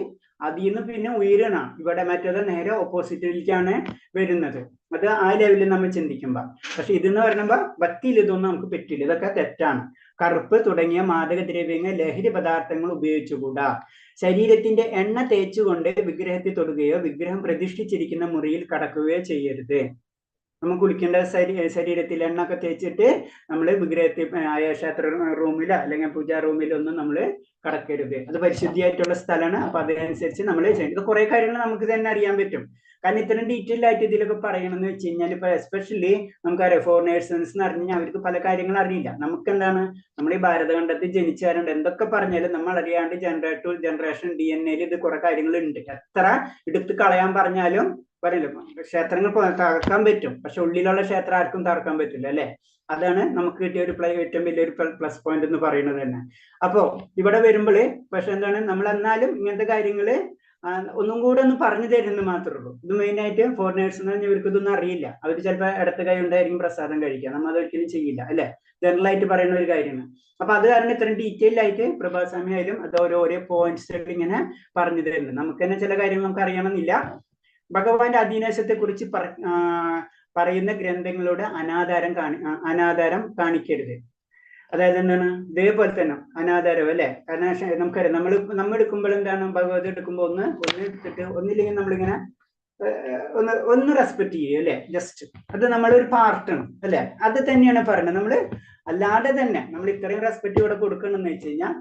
C: അതിൽ നിന്ന് പിന്നെ ഉയരണ. ഇവിടെ മറ്റേത് നേരെ ഓപ്പോസിറ്റിലേക്കാണ് വരുന്നത്. അത് ആ ലെവലിൽ നമ്മൾ ചിന്തിക്കുമ്പോ. പക്ഷെ ഇതെന്ന് പറയുമ്പോ ഭക്തിയിൽ ഇതൊന്നും നമുക്ക് പറ്റില്ല, ഇതൊക്കെ തെറ്റാണ്. കറുപ്പ് തുടങ്ങിയ മാദകദ്രവ്യങ്ങൾ, ലഹരി പദാർത്ഥങ്ങൾ ഉപയോഗിച്ചുകൂടാ. ശരീരത്തിന്റെ എണ്ണ തേച്ചുകൊണ്ട് വിഗ്രഹത്തിൽ തൊടുകയോ വിഗ്രഹം പ്രതിഷ്ഠിച്ചിരിക്കുന്ന മുറിയിൽ കടക്കുകയോ ചെയ്യരുത്. നമുക്ക് കുളിക്കേണ്ട ശരീരത്തിൽ എണ്ണ ഒക്കെ തേച്ചിട്ട് നമ്മൾ വിഗ്രഹത്തിൽ ക്ഷേത്ര റൂമിലോ അല്ലെങ്കിൽ പൂജാ റൂമിലോ ഒന്നും നമ്മൾ കടക്കരുത്. അത് പരിശുദ്ധിയായിട്ടുള്ള സ്ഥലമാണ്. അപ്പൊ അതനുസരിച്ച് നമ്മൾ ചെയ്യണം. ഇത് കുറെ കാര്യങ്ങൾ നമുക്ക് തന്നെ അറിയാൻ പറ്റും. കാരണം ഇത്രയും ഡീറ്റെയിൽ ആയിട്ട് ഇതിലൊക്കെ പറയണമെന്ന് വെച്ച് കഴിഞ്ഞാൽ ഇപ്പൊ എസ്പെഷ്യലി നമുക്കറിയാം ഫോറിനേഴ്സ് എന്ന് പറഞ്ഞു കഴിഞ്ഞാൽ അവർക്ക് പല കാര്യങ്ങളും അറിയില്ല. നമുക്ക് എന്താണ്, നമ്മൾ ഈ ഭാരതഖണ്ഡത്തിൽ ജനിച്ചാലുണ്ട്, എന്തൊക്കെ പറഞ്ഞാലും നമ്മൾ അറിയാണ്ട് ജനറേഷൻ DNA ഇത് കുറെ കാര്യങ്ങളുണ്ട്. എത്ര എടുത്ത് കളയാൻ പറഞ്ഞാലും പറയല്ലോ, ക്ഷേത്രങ്ങൾ തകർക്കാൻ പറ്റും, പക്ഷെ ഉള്ളിലുള്ള ക്ഷേത്രം ആർക്കും തകർക്കാൻ പറ്റില്ല അല്ലെ? അതാണ് നമുക്ക് കിട്ടിയ ഒരു ഏറ്റവും വലിയൊരു പ്ലസ് പോയിന്റ് എന്ന് പറയുന്നത് തന്നെ. അപ്പോ ഇവിടെ വരുമ്പോൾ പക്ഷെ എന്താണ്, നമ്മൾ എന്നാലും ഇങ്ങനത്തെ കാര്യങ്ങള് ഒന്നും കൂടെ ഒന്ന് പറഞ്ഞു തരുന്നത് മാത്രമേ ഉള്ളൂ. ഇത് മെയിൻ ആയിട്ട് ഫോറിനേഴ്സ് എന്ന് പറഞ്ഞാൽ ഇവർക്ക് ഇതൊന്നും അറിയില്ല. അവർ ചിലപ്പോൾ ഇടത്ത് കൈ ഉണ്ടായിരിക്കും പ്രസാദം കഴിക്കുക, നമ്മൾ അതൊരിക്കലും ചെയ്യില്ല അല്ലെ? ജനറൽ ആയിട്ട് പറയുന്ന ഒരു കാര്യമാണ്. അപ്പൊ അത് കാരണം ഇത്രയും ഡീറ്റെയിൽ ആയിട്ട് പ്രഭാസ്വാമി ആയാലും അത് ഓരോ പോയിന്റ്സ് ഇങ്ങനെ പറഞ്ഞു തരുന്നത്. നമുക്ക് തന്നെ ചില കാര്യങ്ങൾ നമുക്ക് അറിയണമെന്നില്ല. ഭഗവാന്റെ അധീനേശത്തെ കുറിച്ച് പറയുന്ന ഗ്രന്ഥങ്ങളോട് അനാദാരം കാണിക്കരുത്. അതായത് എന്താണ്, ഇതേപോലെ തന്നെ അനാദാരം അല്ലെ? കാരണം നമുക്കറിയാം, നമ്മൾ എടുക്കുമ്പോൾ എന്താണ്, ഭഗവത് എടുക്കുമ്പോൾ ഒന്ന് എടുത്തിട്ട് ഒന്നില്ലെങ്കിൽ നമ്മളിങ്ങനെ ഒന്ന് റെസ്പെക്ട് ചെയ്യും അല്ലെ? ജസ്റ്റ് അത് നമ്മളൊരു പാർട്ടാണ് അല്ലെ? അത് തന്നെയാണ് പറയുന്നത്. നമ്മള് അല്ലാതെ തന്നെ നമ്മൾ ഇത്രയും റെസ്പെക്ട് ഇവിടെ കൊടുക്കണമെന്ന് വെച്ച് കഴിഞ്ഞാൽ,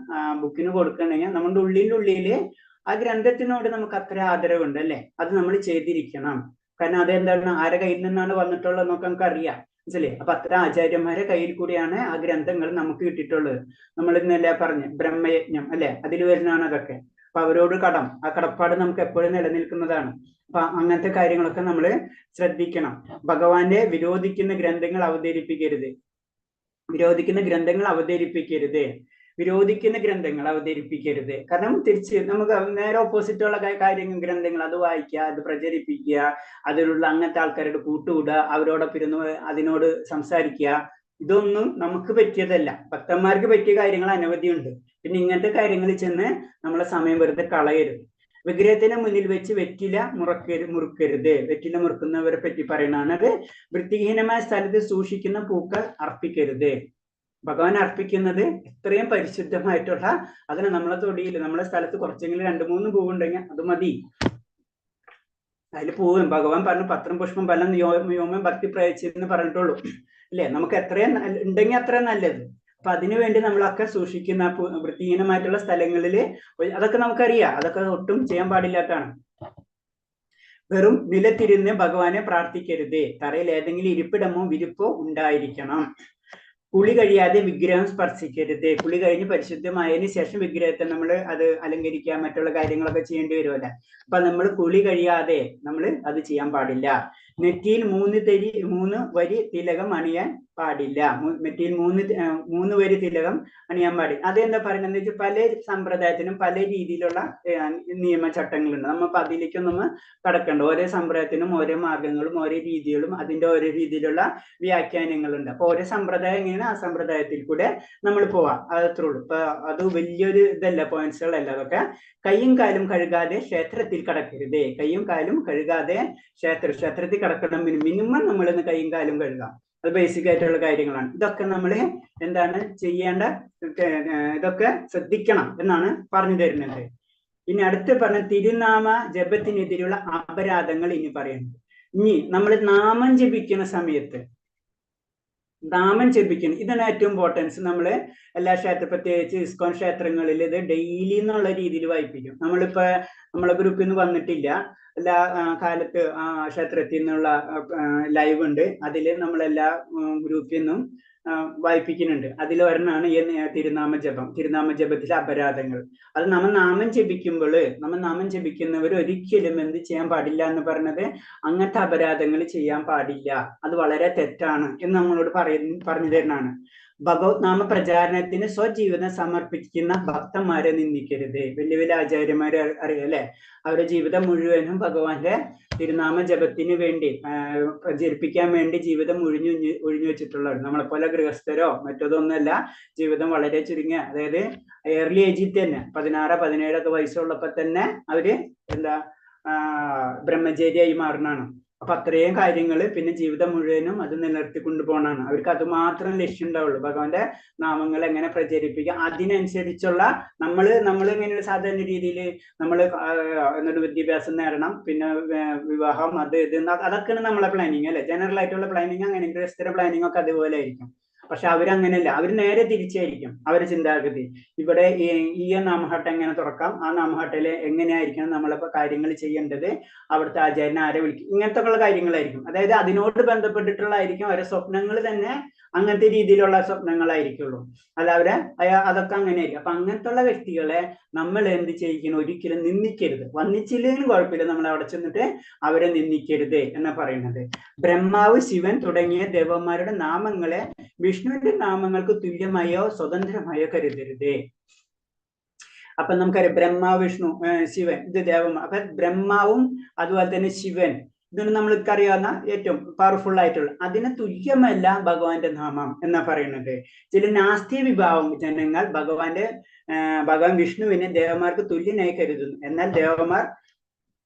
C: ബുക്കിന് കൊടുക്കണമെങ്കിൽ നമ്മുടെ ഉള്ളില് ആ ഗ്രന്ഥത്തിനോട് നമുക്ക് അത്ര ആദരവുണ്ട് അല്ലെ? അത് നമ്മൾ ചെയ്തിരിക്കണം. കാരണം അതെന്താണ്, ആരെ കയ്യിൽ നിന്നാണ് വന്നിട്ടുള്ളത് എന്നൊക്കെ നമുക്ക് അറിയാം, മനസ്സിലെ? അപ്പൊ അത്ര ആചാര്യന്മാരെ കയ്യിൽ കൂടിയാണ് ആ ഗ്രന്ഥങ്ങൾ നമുക്ക് കിട്ടിയിട്ടുള്ളത്. നമ്മൾ ഇന്നലെ പറഞ്ഞ ബ്രഹ്മയജ്ഞം അല്ലെ, അതിൽ വരുന്നതാണ് അതൊക്കെ. അപ്പൊ അവരോട് ആ കടപ്പാട് നമുക്ക് എപ്പോഴും നിലനിൽക്കുന്നതാണ്. അപ്പൊ അങ്ങനത്തെ കാര്യങ്ങളൊക്കെ നമ്മൾ ശ്രദ്ധിക്കണം. ഭഗവാന്റെ വിരോധിക്കുന്ന ഗ്രന്ഥങ്ങൾ അവതരിപ്പിക്കരുത്. കാരണം തിരിച്ച് നമുക്ക് നേരെ ഓപ്പോസിറ്റുള്ള ഗ്രന്ഥങ്ങൾ അത് വായിക്കുക, അത് പ്രചരിപ്പിക്കുക, അതിലുള്ള അങ്ങനത്തെ ആൾക്കാരോട് കൂട്ടുകൂടുക, അവരോടൊപ്പം ഇരുന്ന് അതിനോട് സംസാരിക്കുക. ഇതൊന്നും നമുക്ക് പറ്റിയതല്ല. ഭക്തന്മാർക്ക് പറ്റിയ കാര്യങ്ങൾ അനവധിയുണ്ട്. പിന്നെ ഇങ്ങനത്തെ കാര്യങ്ങളിൽ ചെന്ന് നമ്മളെ സമയം വെറുതെ കളയരുത്. വിഗ്രഹത്തിന് മുന്നിൽ വെച്ച് വെറ്റില മുറുക്കരുത്. വെറ്റില മുറുക്കുന്നവരെ പറ്റി പറയുന്നതാണ്. അത് വൃത്തിഹീനമായ സ്ഥലത്ത് സൂക്ഷിക്കുന്ന പൂക്കൾ അർപ്പിക്കരുത്. ഭഗവാൻ അർപ്പിക്കുന്നത് എത്രയും പരിശുദ്ധമായിട്ടുള്ള, അതിന് നമ്മളെ തൊടിയിൽ നമ്മളെ സ്ഥലത്ത് കുറച്ചെങ്കിലും 2-3 പൂവുണ്ടെങ്കിൽ അത് മതി. അതിൽ പൂവും ഭഗവാൻ പറഞ്ഞു, പത്രം പുഷ്പം ഫലം നിയമം ഭക്തി പ്രയച്ചിന്ന് പറഞ്ഞിട്ടുള്ളൂ അല്ലെ? നമുക്ക് എത്രയും ഉണ്ടെങ്കിൽ അത്രയും നല്ലത്. അപ്പൊ അതിനുവേണ്ടി നമ്മളൊക്കെ സൂക്ഷിക്കുന്ന വൃത്തിഹീനമായിട്ടുള്ള സ്ഥലങ്ങളിൽ അതൊക്കെ നമുക്കറിയാം, അതൊക്കെ ഒട്ടും ചെയ്യാൻ പാടില്ലാത്തതാണ്. വെറും നിലത്തിരുന്ന് ഭഗവാനെ പ്രാർത്ഥിക്കരുത്. തറയിൽ ഏതെങ്കിലും ഇരിപ്പിടമോ വിരിപ്പോ ഉണ്ടായിരിക്കണം. കുളി കഴിയാതെ വിഗ്രഹം സ്പർശിക്കരുത്. കുളി കഴിഞ്ഞ് പരിശുദ്ധമായതിനു ശേഷം വിഗ്രഹത്തെ നമ്മൾ അത് അലങ്കരിക്കുക, മറ്റുള്ള കാര്യങ്ങളൊക്കെ ചെയ്യേണ്ടി വരുമല്ലോ. അപ്പൊ നമ്മൾ കുളി കഴിയാതെ നമ്മൾ അത് ചെയ്യാൻ പാടില്ല. നെറ്റിയിൽ 3 വരി തിലകം അണിയാൻ പാടില്ല. നെറ്റിയിൽ 3 വരി തിലകം അണിയാൻ പാടില്ല. അതെന്താ പറയുന്നത് വെച്ചാൽ പല സമ്പ്രദായത്തിനും പല രീതിയിലുള്ള നിയമചട്ടങ്ങളുണ്ട്. നമ്മളിപ്പോ അതിലേക്കൊന്നും കടക്കണ്ട. ഓരോ സമ്പ്രദായത്തിനും ഓരോ മാർഗങ്ങളും ഓരോ രീതികളും അതിന്റെ ഓരോ രീതിയിലുള്ള വ്യാഖ്യാനങ്ങളുണ്ട്. അപ്പൊ ഓരോ സമ്പ്രദായം എങ്ങനെയാണ് ആ സമ്പ്രദായത്തിൽ കൂടെ നമ്മൾ പോവാം. അത്രേ ഉള്ളൂ. ഇപ്പൊ അത് വലിയൊരു ഇതല്ല, പോയിന്റ്സുകളല്ല. അതൊക്കെ കൈയും കാലും കഴുകാതെ ക്ഷേത്രത്തിൽ കടക്കരുത്. കൈയും കാലും കഴുകാതെ ക്ഷേത്രത്തിൽ കടക്കണം. മിനിമം നമ്മളിന്ന് കൈയും കാലും കഴുകാം. അത് ബേസിക് ആയിട്ടുള്ള കാര്യങ്ങളാണ്. ഇതൊക്കെ നമ്മൾ എന്താണ് ചെയ്യേണ്ട, ഇതൊക്കെ ശ്രദ്ധിക്കണം എന്നാണ് പറഞ്ഞു തരുന്നത്. ഇനി അടുത്ത് പറഞ്ഞ തിരുനാമ ജപത്തിനെതിരെയുള്ള അപരാധങ്ങൾ ഇനി പറയുന്നത്. ഇനി നമ്മൾ നാമം ജപിക്കുന്ന സമയത്ത് നാമം ജപിക്കണം, ഇതാണ് ഏറ്റവും ഇമ്പോർട്ടൻസ്. നമ്മൾ എല്ലാ പ്രത്യേകിച്ച് ഇസ്കോൺ ക്ഷേത്രങ്ങളിൽ ഇത് ഡെയിലി എന്നുള്ള രീതിയിൽ വായിപ്പിക്കും. നമ്മളെ ഗ്രൂപ്പിൽ നിന്ന് വന്നിട്ടില്ല, എല്ലാ കാലത്ത് ക്ഷേത്രത്തിൽ നിന്നുള്ള ലൈവ് ഉണ്ട്. അതിൽ നമ്മളെല്ലാ ഗ്രൂപ്പിൽ നിന്നും വായിപ്പിക്കുന്നുണ്ട്. അതിൽ ഒരെണ്ണമാണ് തിരുനാമ ജപത്തിലെ അപരാധങ്ങൾ. അത് നമ്മൾ നാമം ജപിക്കുന്നവർ ഒരിക്കലും എന്ത് ചെയ്യാൻ പാടില്ല എന്ന് പറഞ്ഞത്, അങ്ങനത്തെ അപരാധങ്ങൾ ചെയ്യാൻ പാടില്ല. അത് വളരെ തെറ്റാണ് എന്ന് നമ്മളോട് പറഞ്ഞു തരുന്നതാണ്. ഭഗവത് നാമ പ്രചാരണത്തിന് സ്വജീവിതം സമർപ്പിക്കുന്ന ഭക്തന്മാരെ നിന്ദിക്കരുത്. വലിയ വലിയ ആചാര്യന്മാരെ അറിയാലേ, അവരുടെ ജീവിതം മുഴുവനും ഭഗവാന്റെ തിരുനാമ ജപത്തിന് വേണ്ടി പ്രചരിപ്പിക്കാൻ വേണ്ടി ജീവിതം ഒഴിഞ്ഞു വെച്ചിട്ടുള്ളവർ. നമ്മളെപ്പോലെ ഗൃഹസ്ഥരോ മറ്റതൊന്നുമല്ല. ജീവിതം വളരെ ചുരുങ്ങിയ, അതായത് ഏർലി ഏജിൽ തന്നെ 16-17 വയസ്സുള്ളപ്പോ തന്നെ അവര് ബ്രഹ്മചാരിയായി മാറുന്നതാണ്. അപ്പൊ അത്രയും കാര്യങ്ങള്, പിന്നെ ജീവിതം മുഴുവനും അത് നിലനിർത്തിക്കൊണ്ടു പോകണാണ്. അവർക്ക് അത് മാത്രം ലക്ഷ്യം ഉണ്ടാവുള്ളൂ, ഭഗവാന്റെ നാമങ്ങൾ എങ്ങനെ പ്രചരിപ്പിക്കുക. അതിനനുസരിച്ചുള്ള നമ്മൾ ഇങ്ങനെയുള്ള സാധാരണ രീതിയിൽ നമ്മൾ വിദ്യാഭ്യാസം നേടണം, പിന്നെ വിവാഹം, അത് ഇത് അതൊക്കെയാണ് നമ്മളെ പ്ലാനിങ് അല്ലെ. ജനറൽ ആയിട്ടുള്ള പ്ലാനിങ് അങ്ങനെ, ഗൃഹസ്ഥര പ്ലാനിങ് ഒക്കെ അതുപോലെ ആയിരിക്കും. പക്ഷെ അവരങ്ങനെയല്ല, അവർ നേരെ തിരിച്ചായിരിക്കും അവരുടെ ചിന്താഗതി. ഇവിടെ ഈ നാമഹട്ട എങ്ങനെ തുറക്കാം, ആ നാമഹട്ടയില് എങ്ങനെയായിരിക്കണം നമ്മളിപ്പോ കാര്യങ്ങൾ ചെയ്യേണ്ടത്, അവിടുത്തെ ആചാര്യനെ ആരെ വിളിക്കും, ഇങ്ങനത്തെ ഉള്ള കാര്യങ്ങളായിരിക്കും. അതായത് അതിനോട് ബന്ധപ്പെട്ടിട്ടുള്ളതായിരിക്കും. അവരുടെ സ്വപ്നങ്ങൾ തന്നെ അങ്ങനത്തെ രീതിയിലുള്ള സ്വപ്നങ്ങളായിരിക്കുള്ളൂ. അല്ല അതൊക്കെ അങ്ങനെയായിരിക്കും. അപ്പൊ അങ്ങനത്തെ ഉള്ള വ്യക്തികളെ നമ്മൾ എന്ത് ചെയ്യിക്കണം, ഒരിക്കലും നിന്ദിക്കരുത്. വന്നിച്ചില്ലെങ്കിലും കുഴപ്പമില്ല, നമ്മൾ അവിടെ ചെന്നിട്ട് അവരെ നിന്ദിക്കരുത് എന്നാ പറയുന്നത്. ബ്രഹ്മാവ്, ശിവൻ തുടങ്ങിയ ദേവന്മാരുടെ നാമങ്ങളെ വിഷ്ണുവിന്റെ നാമങ്ങൾക്ക് തുല്യമായോ സ്വതന്ത്രമായോ കരുതരുത്. അപ്പൊ നമുക്കറിയാം, ബ്രഹ്മാവ്, വിഷ്ണു, ശിവൻ, ഇത് ദേവന്മാർ. അപ്പൊ ബ്രഹ്മാവും അതുപോലെ തന്നെ ശിവൻ, ഇതാണ് നമ്മൾക്ക് അറിയാവുന്ന ഏറ്റവും പവർഫുൾ ആയിട്ടുള്ള. അതിന് തുല്യമല്ല ഭഗവാന്റെ നാമം എന്നാ പറയുന്നത്. ചില നാസ്തിക വിഭാഗം ജനങ്ങൾ ഭഗവാൻ വിഷ്ണുവിനെ ദേവന്മാർക്ക് തുല്യനായി കരുതുന്നു. എന്നാൽ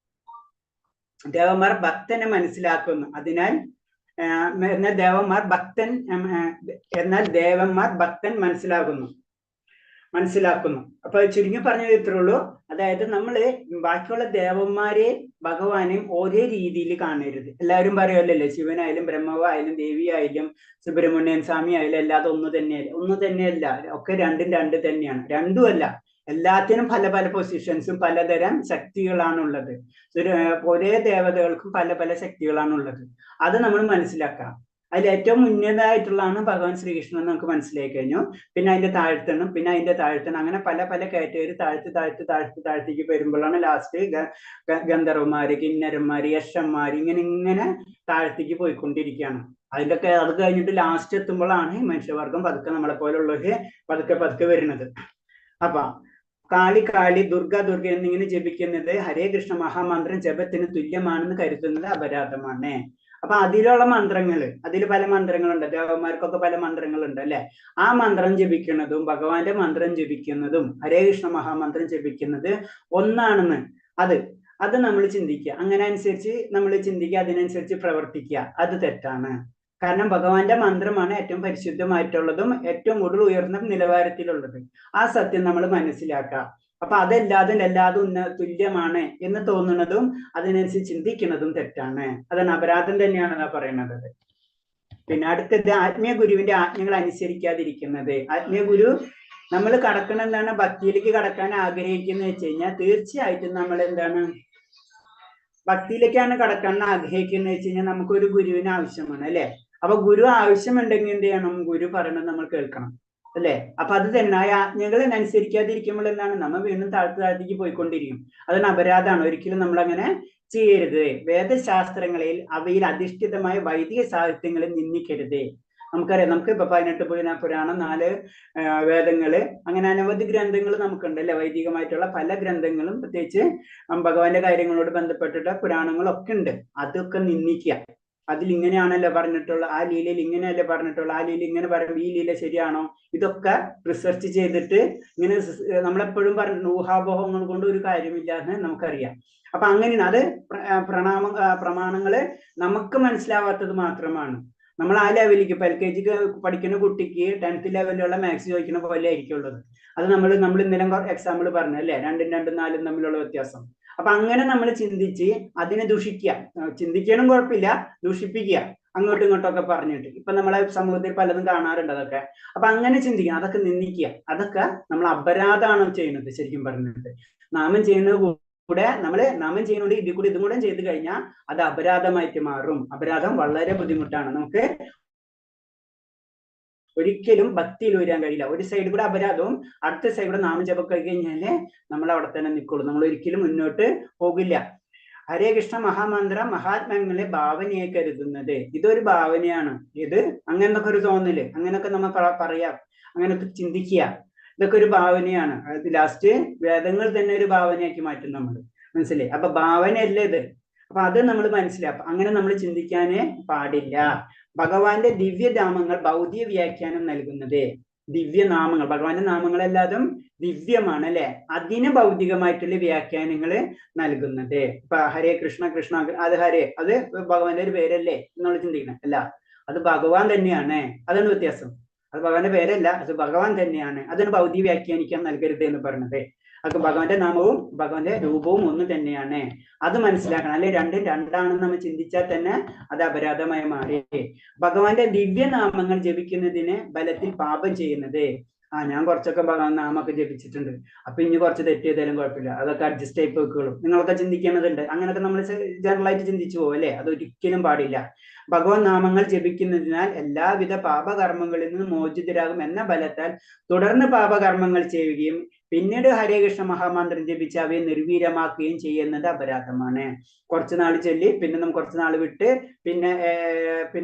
C: ദേവന്മാർ ഭക്തനെ മനസ്സിലാക്കുന്നു. എന്നാൽ ദേവന്മാർ ഭക്തൻ മനസ്സിലാക്കുന്നു. അപ്പൊ ചുരുങ്ങി പറഞ്ഞത് ഇത്രേ ഉള്ളൂ. അതായത് നമ്മള് ബാക്കിയുള്ള ദേവന്മാരെ ഭഗവാനെയും ഒരേ രീതിയിൽ കാണരുത്. എല്ലാവരും പറയുമല്ലോ, ശിവനായാലും ബ്രഹ്മാവായാലും ദേവിയായാലും സുബ്രഹ്മണ്യൻ സ്വാമി ആയാലും എല്ലാതും ഒന്നു തന്നെയല്ല. ഒക്കെ രണ്ടും തന്നെയാണ്. രണ്ടുമല്ല, എല്ലാത്തിനും പല പല പൊസിഷൻസും പലതരം ശക്തികളാണുള്ളത്. ഒരേ ദേവതകൾക്കും പല പല ശക്തികളാണുള്ളത്. അത് നമ്മൾ മനസ്സിലാക്കാം. അതിൽ ഏറ്റവും ഉന്നതമായിട്ടുള്ളതാണ് ഭഗവാൻ ശ്രീകൃഷ്ണൻ നമുക്ക് മനസ്സിലാക്കി കഴിഞ്ഞു. പിന്നെ അതിന്റെ താഴ്ത്തണം, അങ്ങനെ പല പല കാറ്റഗറി താഴ്ത്തേക്ക് വരുമ്പോഴാണ് ലാസ്റ്റ് ഗന്ധർവന്മാര്, കിന്നരന്മാര്, യക്ഷന്മാര്, ഇങ്ങനെ താഴ്ത്തേക്ക് പോയിക്കൊണ്ടിരിക്കുകയാണ്. അത് കഴിഞ്ഞിട്ട് ലാസ്റ്റ് എത്തുമ്പോഴാണ് മനുഷ്യവർഗം പതുക്കെ നമ്മളെ പോലുള്ളവര് പതുക്കെ വരുന്നത്. അപ്പൊ കാളി ദുർഗ എന്നിങ്ങനെ ജപിക്കുന്നത് ഹരേ കൃഷ്ണ മഹാമന്ത്രം ജപത്തിന് തുല്യമാണെന്ന് കരുതുന്നത് അപരാധമാണ്. അപ്പൊ അതിലുള്ള മന്ത്രങ്ങള്, അതിൽ പല മന്ത്രങ്ങളുണ്ട്, ദേവന്മാർക്കൊക്കെ പല മന്ത്രങ്ങളുണ്ട് അല്ലെ. ആ മന്ത്രം ജപിക്കുന്നതും ഭഗവാന്റെ മന്ത്രം ജപിക്കുന്നതും ഹരേ കൃഷ്ണ മഹാമന്ത്രം ജപിക്കുന്നത് ഒന്നാണെന്ന് അത് നമ്മൾ ചിന്തിക്കുക. അങ്ങനെ അനുസരിച്ച് നമ്മൾ ചിന്തിക്കുക, അതിനനുസരിച്ച് പ്രവർത്തിക്കുക. അത് തെറ്റാണ്. കാരണം ഭഗവാന്റെ മന്ത്രമാണ് ഏറ്റവും പരിശുദ്ധമായിട്ടുള്ളതും ഏറ്റവും കൂടുതൽ ഉയർന്ന നിലവാരത്തിലുള്ളത്. ആ സത്യം നമ്മൾ മനസ്സിലാക്കുക. അപ്പൊ എല്ലാതും തുല്യമാണ് എന്ന് തോന്നുന്നതും അതിനനുസരിച്ച് ചിന്തിക്കുന്നതും തെറ്റാണ്. അതാണ് അപരാധം തന്നെയാണ് പറയുന്നത്. പിന്നെ അടുത്തത് ആത്മീയ ഗുരുവിന്റെ ആജ്ഞകൾ അനുസരിക്കാതിരിക്കുന്നത്. ആത്മീയ ഗുരു നമ്മൾ കടക്കണം എന്താണ്, ഭക്തിയിലേക്ക് കടക്കാൻ ആഗ്രഹിക്കുന്ന വെച്ച് കഴിഞ്ഞാൽ തീർച്ചയായിട്ടും നമ്മൾ എന്താണ് ഭക്തിയിലേക്കാണ് കടക്കാൻ ആഗ്രഹിക്കുന്നത് വെച്ച് കഴിഞ്ഞാൽ നമുക്കൊരു ഗുരുവിന് ആവശ്യമാണ് അല്ലെ. അപ്പൊ ഗുരു ആവശ്യമുണ്ടെങ്കിൽ എന്ത് ചെയ്യണം? ഗുരു പറയണത് നമ്മൾ കേൾക്കണം, അല്ലെ? അപ്പൊ അത് തന്നെ ആ ആജ്ഞകളെ അനുസരിക്കാതിരിക്കുമ്പോൾ എന്താണ്? നമ്മൾ വീണ്ടും താഴത്തേക്ക് പോയിക്കൊണ്ടിരിക്കും. അതാണ് അപരാധമാണ്. ഒരിക്കലും നമ്മൾ അങ്ങനെ ചെയ്യരുത്. വേദശാസ്ത്രങ്ങളിൽ അവയിൽ അധിഷ്ഠിതമായ വൈദിക സാഹിത്യങ്ങളിൽ നിന്ദിക്കരുത്. നമുക്കറിയാം, നമുക്ക് ഇപ്പൊ 18 പുരാണം, 4 വേദങ്ങള്, അങ്ങനെ അനവധി ഗ്രന്ഥങ്ങൾ നമുക്കുണ്ട്, അല്ലെ? വൈദികമായിട്ടുള്ള പല ഗ്രന്ഥങ്ങളും, പ്രത്യേകിച്ച് ഭഗവാന്റെ കാര്യങ്ങളോട് ബന്ധപ്പെട്ടിട്ട് പുരാണങ്ങളൊക്കെ ഉണ്ട്. അതൊക്കെ നിന്ദിക്കുക. അതിൽ ഇങ്ങനെയാണല്ലോ പറഞ്ഞിട്ടുള്ള, ആ ലീലയിൽ ഇങ്ങനെയല്ലേ പറഞ്ഞിട്ടുള്ള, ആ ലീല ഇങ്ങനെ പറയുമ്പോൾ ഈ ലീല ശരിയാണോ? ഇതൊക്കെ റിസർച്ച് ചെയ്തിട്ട് ഇങ്ങനെ നമ്മളെപ്പോഴും പറഞ്ഞു, ഊഹാപോഹങ്ങൾ കൊണ്ട് ഒരു കാര്യമില്ല എന്ന് നമുക്കറിയാം. അപ്പൊ അങ്ങനെയാണ് അത്. പ്രമാണങ്ങള് നമുക്ക് മനസ്സിലാവാത്തത് മാത്രമാണ്. നമ്മൾ ആ ലെവലിലേക്ക്, ഇപ്പൊ LKG പഠിക്കുന്ന കുട്ടിക്ക് 10th ലെവലിലുള്ള മാത്സ് ചോദിക്കുന്ന പോലെ ആയിരിക്കുള്ളത്. അത് നമ്മൾ ഇന്നലെ എക്സാമ്പിൾ പറഞ്ഞു, അല്ലെ? 2ഉം 2ഉം 4ഉം തമ്മിലുള്ള വ്യത്യാസം. അപ്പൊ അങ്ങനെ നമ്മൾ ചിന്തിച്ച് അതിനെ ദുഷിക്കുക. ചിന്തിക്കാനും കുഴപ്പമില്ല, ദുഷിപ്പിക്കുക, അങ്ങോട്ടും ഇങ്ങോട്ടൊക്കെ പറഞ്ഞിട്ട്. ഇപ്പൊ നമ്മളെ സമൂഹത്തിൽ പലതും കാണാറുണ്ട് അതൊക്കെ. അപ്പൊ അങ്ങനെ ചിന്തിക്കുക, അതൊക്കെ നിന്ദിക്കുക. അതൊക്കെ നമ്മൾ അപരാധമാണ് ചെയ്യുന്നത്. ശരിക്കും പറഞ്ഞിട്ട് നാമം ചെയ്യുന്നത് കൂടെ നമ്മൾ നാമം ചെയ്യുന്നുണ്ട്, ഇതിൽ കൂടി ഇതും കൂടെ ചെയ്ത് കഴിഞ്ഞാൽ അത് അപരാധമായിട്ട് മാറും. അപരാധം വളരെ ബുദ്ധിമുട്ടാണ്. നമുക്ക് ഒരിക്കലും ഭക്തിയിൽ വരാൻ കഴിയില്ല. ഒരു സൈഡ് കൂടെ അപരാധവും അടുത്ത സൈഡ് കൂടെ നാമം ജപം കഴിഞ്ഞാല് നമ്മൾ അവിടെ തന്നെ നിൽക്കുള്ളൂ. നമ്മൾ ഒരിക്കലും മുന്നോട്ട് പോകില്ല. ഹരേ കൃഷ്ണ മഹാമന്ത്ര മഹാത്മാക്കളെ ഭാവനയെ കരുതുന്നത് ഇതൊരു ഭാവനയാണ്. ഇത് അങ്ങനൊക്കെ ഒരു തോന്നല്, അങ്ങനൊക്കെ നമ്മൾ പറയാം, അങ്ങനൊക്കെ ചിന്തിക്കുക, ഇതൊക്കെ ഒരു ഭാവനയാണ്. അത് ലാസ്റ്റ് വേദങ്ങൾ തന്നെ ഒരു ഭാവനയാക്കി മാറ്റും നമ്മൾ. മനസ്സിലായി? അപ്പൊ ഭാവനയല്ല ഇത്. അപ്പൊ അത് നമ്മൾ മനസ്സിലാക്കും. അങ്ങനെ നമ്മൾ ചിന്തിക്കാനേ പാടില്ല. ഭഗവാന്റെ ദിവ്യനാമങ്ങൾ ഭൗതിക വ്യാഖ്യാനം നൽകുന്നത്. ദിവ്യനാമങ്ങൾ, ഭഗവാന്റെ നാമങ്ങളെല്ലാതും ദിവ്യമാണ്, അല്ലെ? അതിന് ഭൗതികമായിട്ടുള്ള വ്യാഖ്യാനങ്ങൾ നൽകുന്നത്. ഇപ്പൊ ഹരേ കൃഷ്ണ കൃഷ്ണ, അത് ഹരേ, അത് ഭഗവാന്റെ ഒരു പേരല്ലേ എന്നുള്ള ചിന്തിക്കണം. അല്ല, അത് ഭഗവാൻ തന്നെയാണ്. അതാണ് വ്യത്യാസം. അത് ഭഗവാന്റെ പേരല്ല, അത് ഭഗവാൻ തന്നെയാണ്. അതിന് ഭൗതിക വ്യാഖ്യാനിക്കാൻ നൽകരുത് എന്ന് പറഞ്ഞത്. അത് ഭഗവാന്റെ നാമവും ഭഗവാന്റെ രൂപവും ഒന്ന് തന്നെയാണ്. അത് മനസ്സിലാക്കണം. അല്ലെ രണ്ടും രണ്ടാണെന്ന് നമ്മൾ ചിന്തിച്ചാൽ തന്നെ അത് അപരാധമായി മാറി. ഭഗവാന്റെ ദിവ്യനാമങ്ങൾ ജപിക്കുന്നതിന് ബലത്തിൽ പാപം ചെയ്യുന്നത്. ഞാൻ കുറച്ചൊക്കെ ഭഗവാൻ നാമൊക്കെ ജപിച്ചിട്ടുണ്ട്, അപ്പൊ ഇനി കുറച്ച് തെറ്റ് ചെയ്താലും കുഴപ്പമില്ല, അതൊക്കെ അഡ്ജസ്റ്റ് ആയി പോയിക്കോളും. നിങ്ങളൊക്കെ ചിന്തിക്കേണ്ടതുണ്ട്. അങ്ങനെയൊക്കെ നമ്മൾ ജനറലായിട്ട് ചിന്തിച്ചു പോകും, അല്ലെ? അത് ഒരിക്കലും പാടില്ല. ഭഗവാൻ നാമങ്ങൾ ജപിക്കുന്നതിനാൽ എല്ലാവിധ പാപകർമ്മങ്ങളിൽ നിന്ന് മോചിതരാകും എന്ന ബലത്താൽ തുടർന്ന് പാപകർമ്മങ്ങൾ ചെയ്യുകയും പിന്നീട് ഹരേ കൃഷ്ണ മഹാമന്ത്രം ജപിച്ച് അവയെ നിർവീര്യമാക്കുകയും ചെയ്യുന്നത് അപരാധമാണ്. കുറച്ച് നാൾ ചൊല്ലി പിന്നെ നമുക്ക് കുറച്ച് നാൾ വിട്ട് പിന്നെ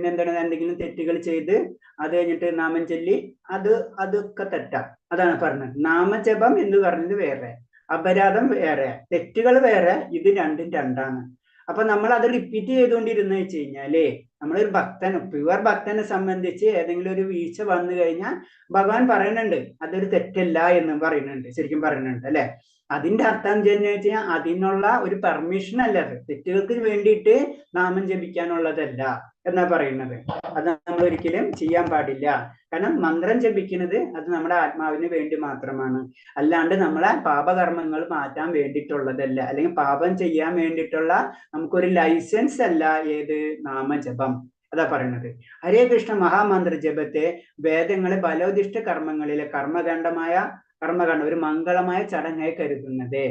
C: എന്താണ്, എന്തെങ്കിലും തെറ്റുകൾ ചെയ്ത് അത് കഴിഞ്ഞിട്ട് നാമം ചൊല്ലി അതൊക്കെ തെറ്റാ. അതാണ് പറഞ്ഞത്. നാമജപം എന്ന് പറഞ്ഞത് വേറെ, അപരാധം വേറെ, തെറ്റുകൾ വേറെ. ഇത് രണ്ടും രണ്ടാണ്. അപ്പൊ നമ്മൾ അത് റിപ്പീറ്റ് ചെയ്തുകൊണ്ടിരുന്നു വെച്ച് കഴിഞ്ഞാല് നമ്മളൊരു ഭക്തന്, പ്യുവർ ഭക്തനെ സംബന്ധിച്ച് ഏതെങ്കിലും ഒരു വീഴ്ച വന്നു കഴിഞ്ഞാൽ ഭഗവാൻ പറയുന്നുണ്ട് അതൊരു തെറ്റല്ല എന്ന് പറയുന്നുണ്ട്, ശരിക്കും പറയുന്നുണ്ട്, അല്ലെ? അതിന്റെ അർത്ഥം എന്ന് വെച്ചാൽ അതിനുള്ള ഒരു പെർമിഷൻ അല്ല, അത് തെറ്റുകൾക്ക് വേണ്ടിയിട്ട് നാമം ജപിക്കാനുള്ളതല്ല എന്നാ പറയുന്നത്. അത് നമ്മൾ ഒരിക്കലും ചെയ്യാൻ പാടില്ല. കാരണം മന്ത്രം ജപിക്കുന്നത് അത് നമ്മുടെ ആത്മാവിന് വേണ്ടി മാത്രമാണ്, അല്ലാണ്ട് നമ്മളെ പാപകർമ്മങ്ങൾ മാറ്റാൻ വേണ്ടിയിട്ടുള്ളതല്ല, അല്ലെങ്കിൽ പാപം ചെയ്യാൻ വേണ്ടിയിട്ടുള്ള നമുക്കൊരു ലൈസൻസ് അല്ല ഏത് നാമജപം. അതാ പറയുന്നത്. ഹരേ കൃഷ്ണ മഹാമന്ത്ര ജപത്തെ വേദങ്ങളെ ബലോദിഷ്ട കർമ്മങ്ങളിലെ കർമ്മകാണ്ഡം ഒരു മംഗളമായ ചടങ്ങായി കരുതുന്നത്.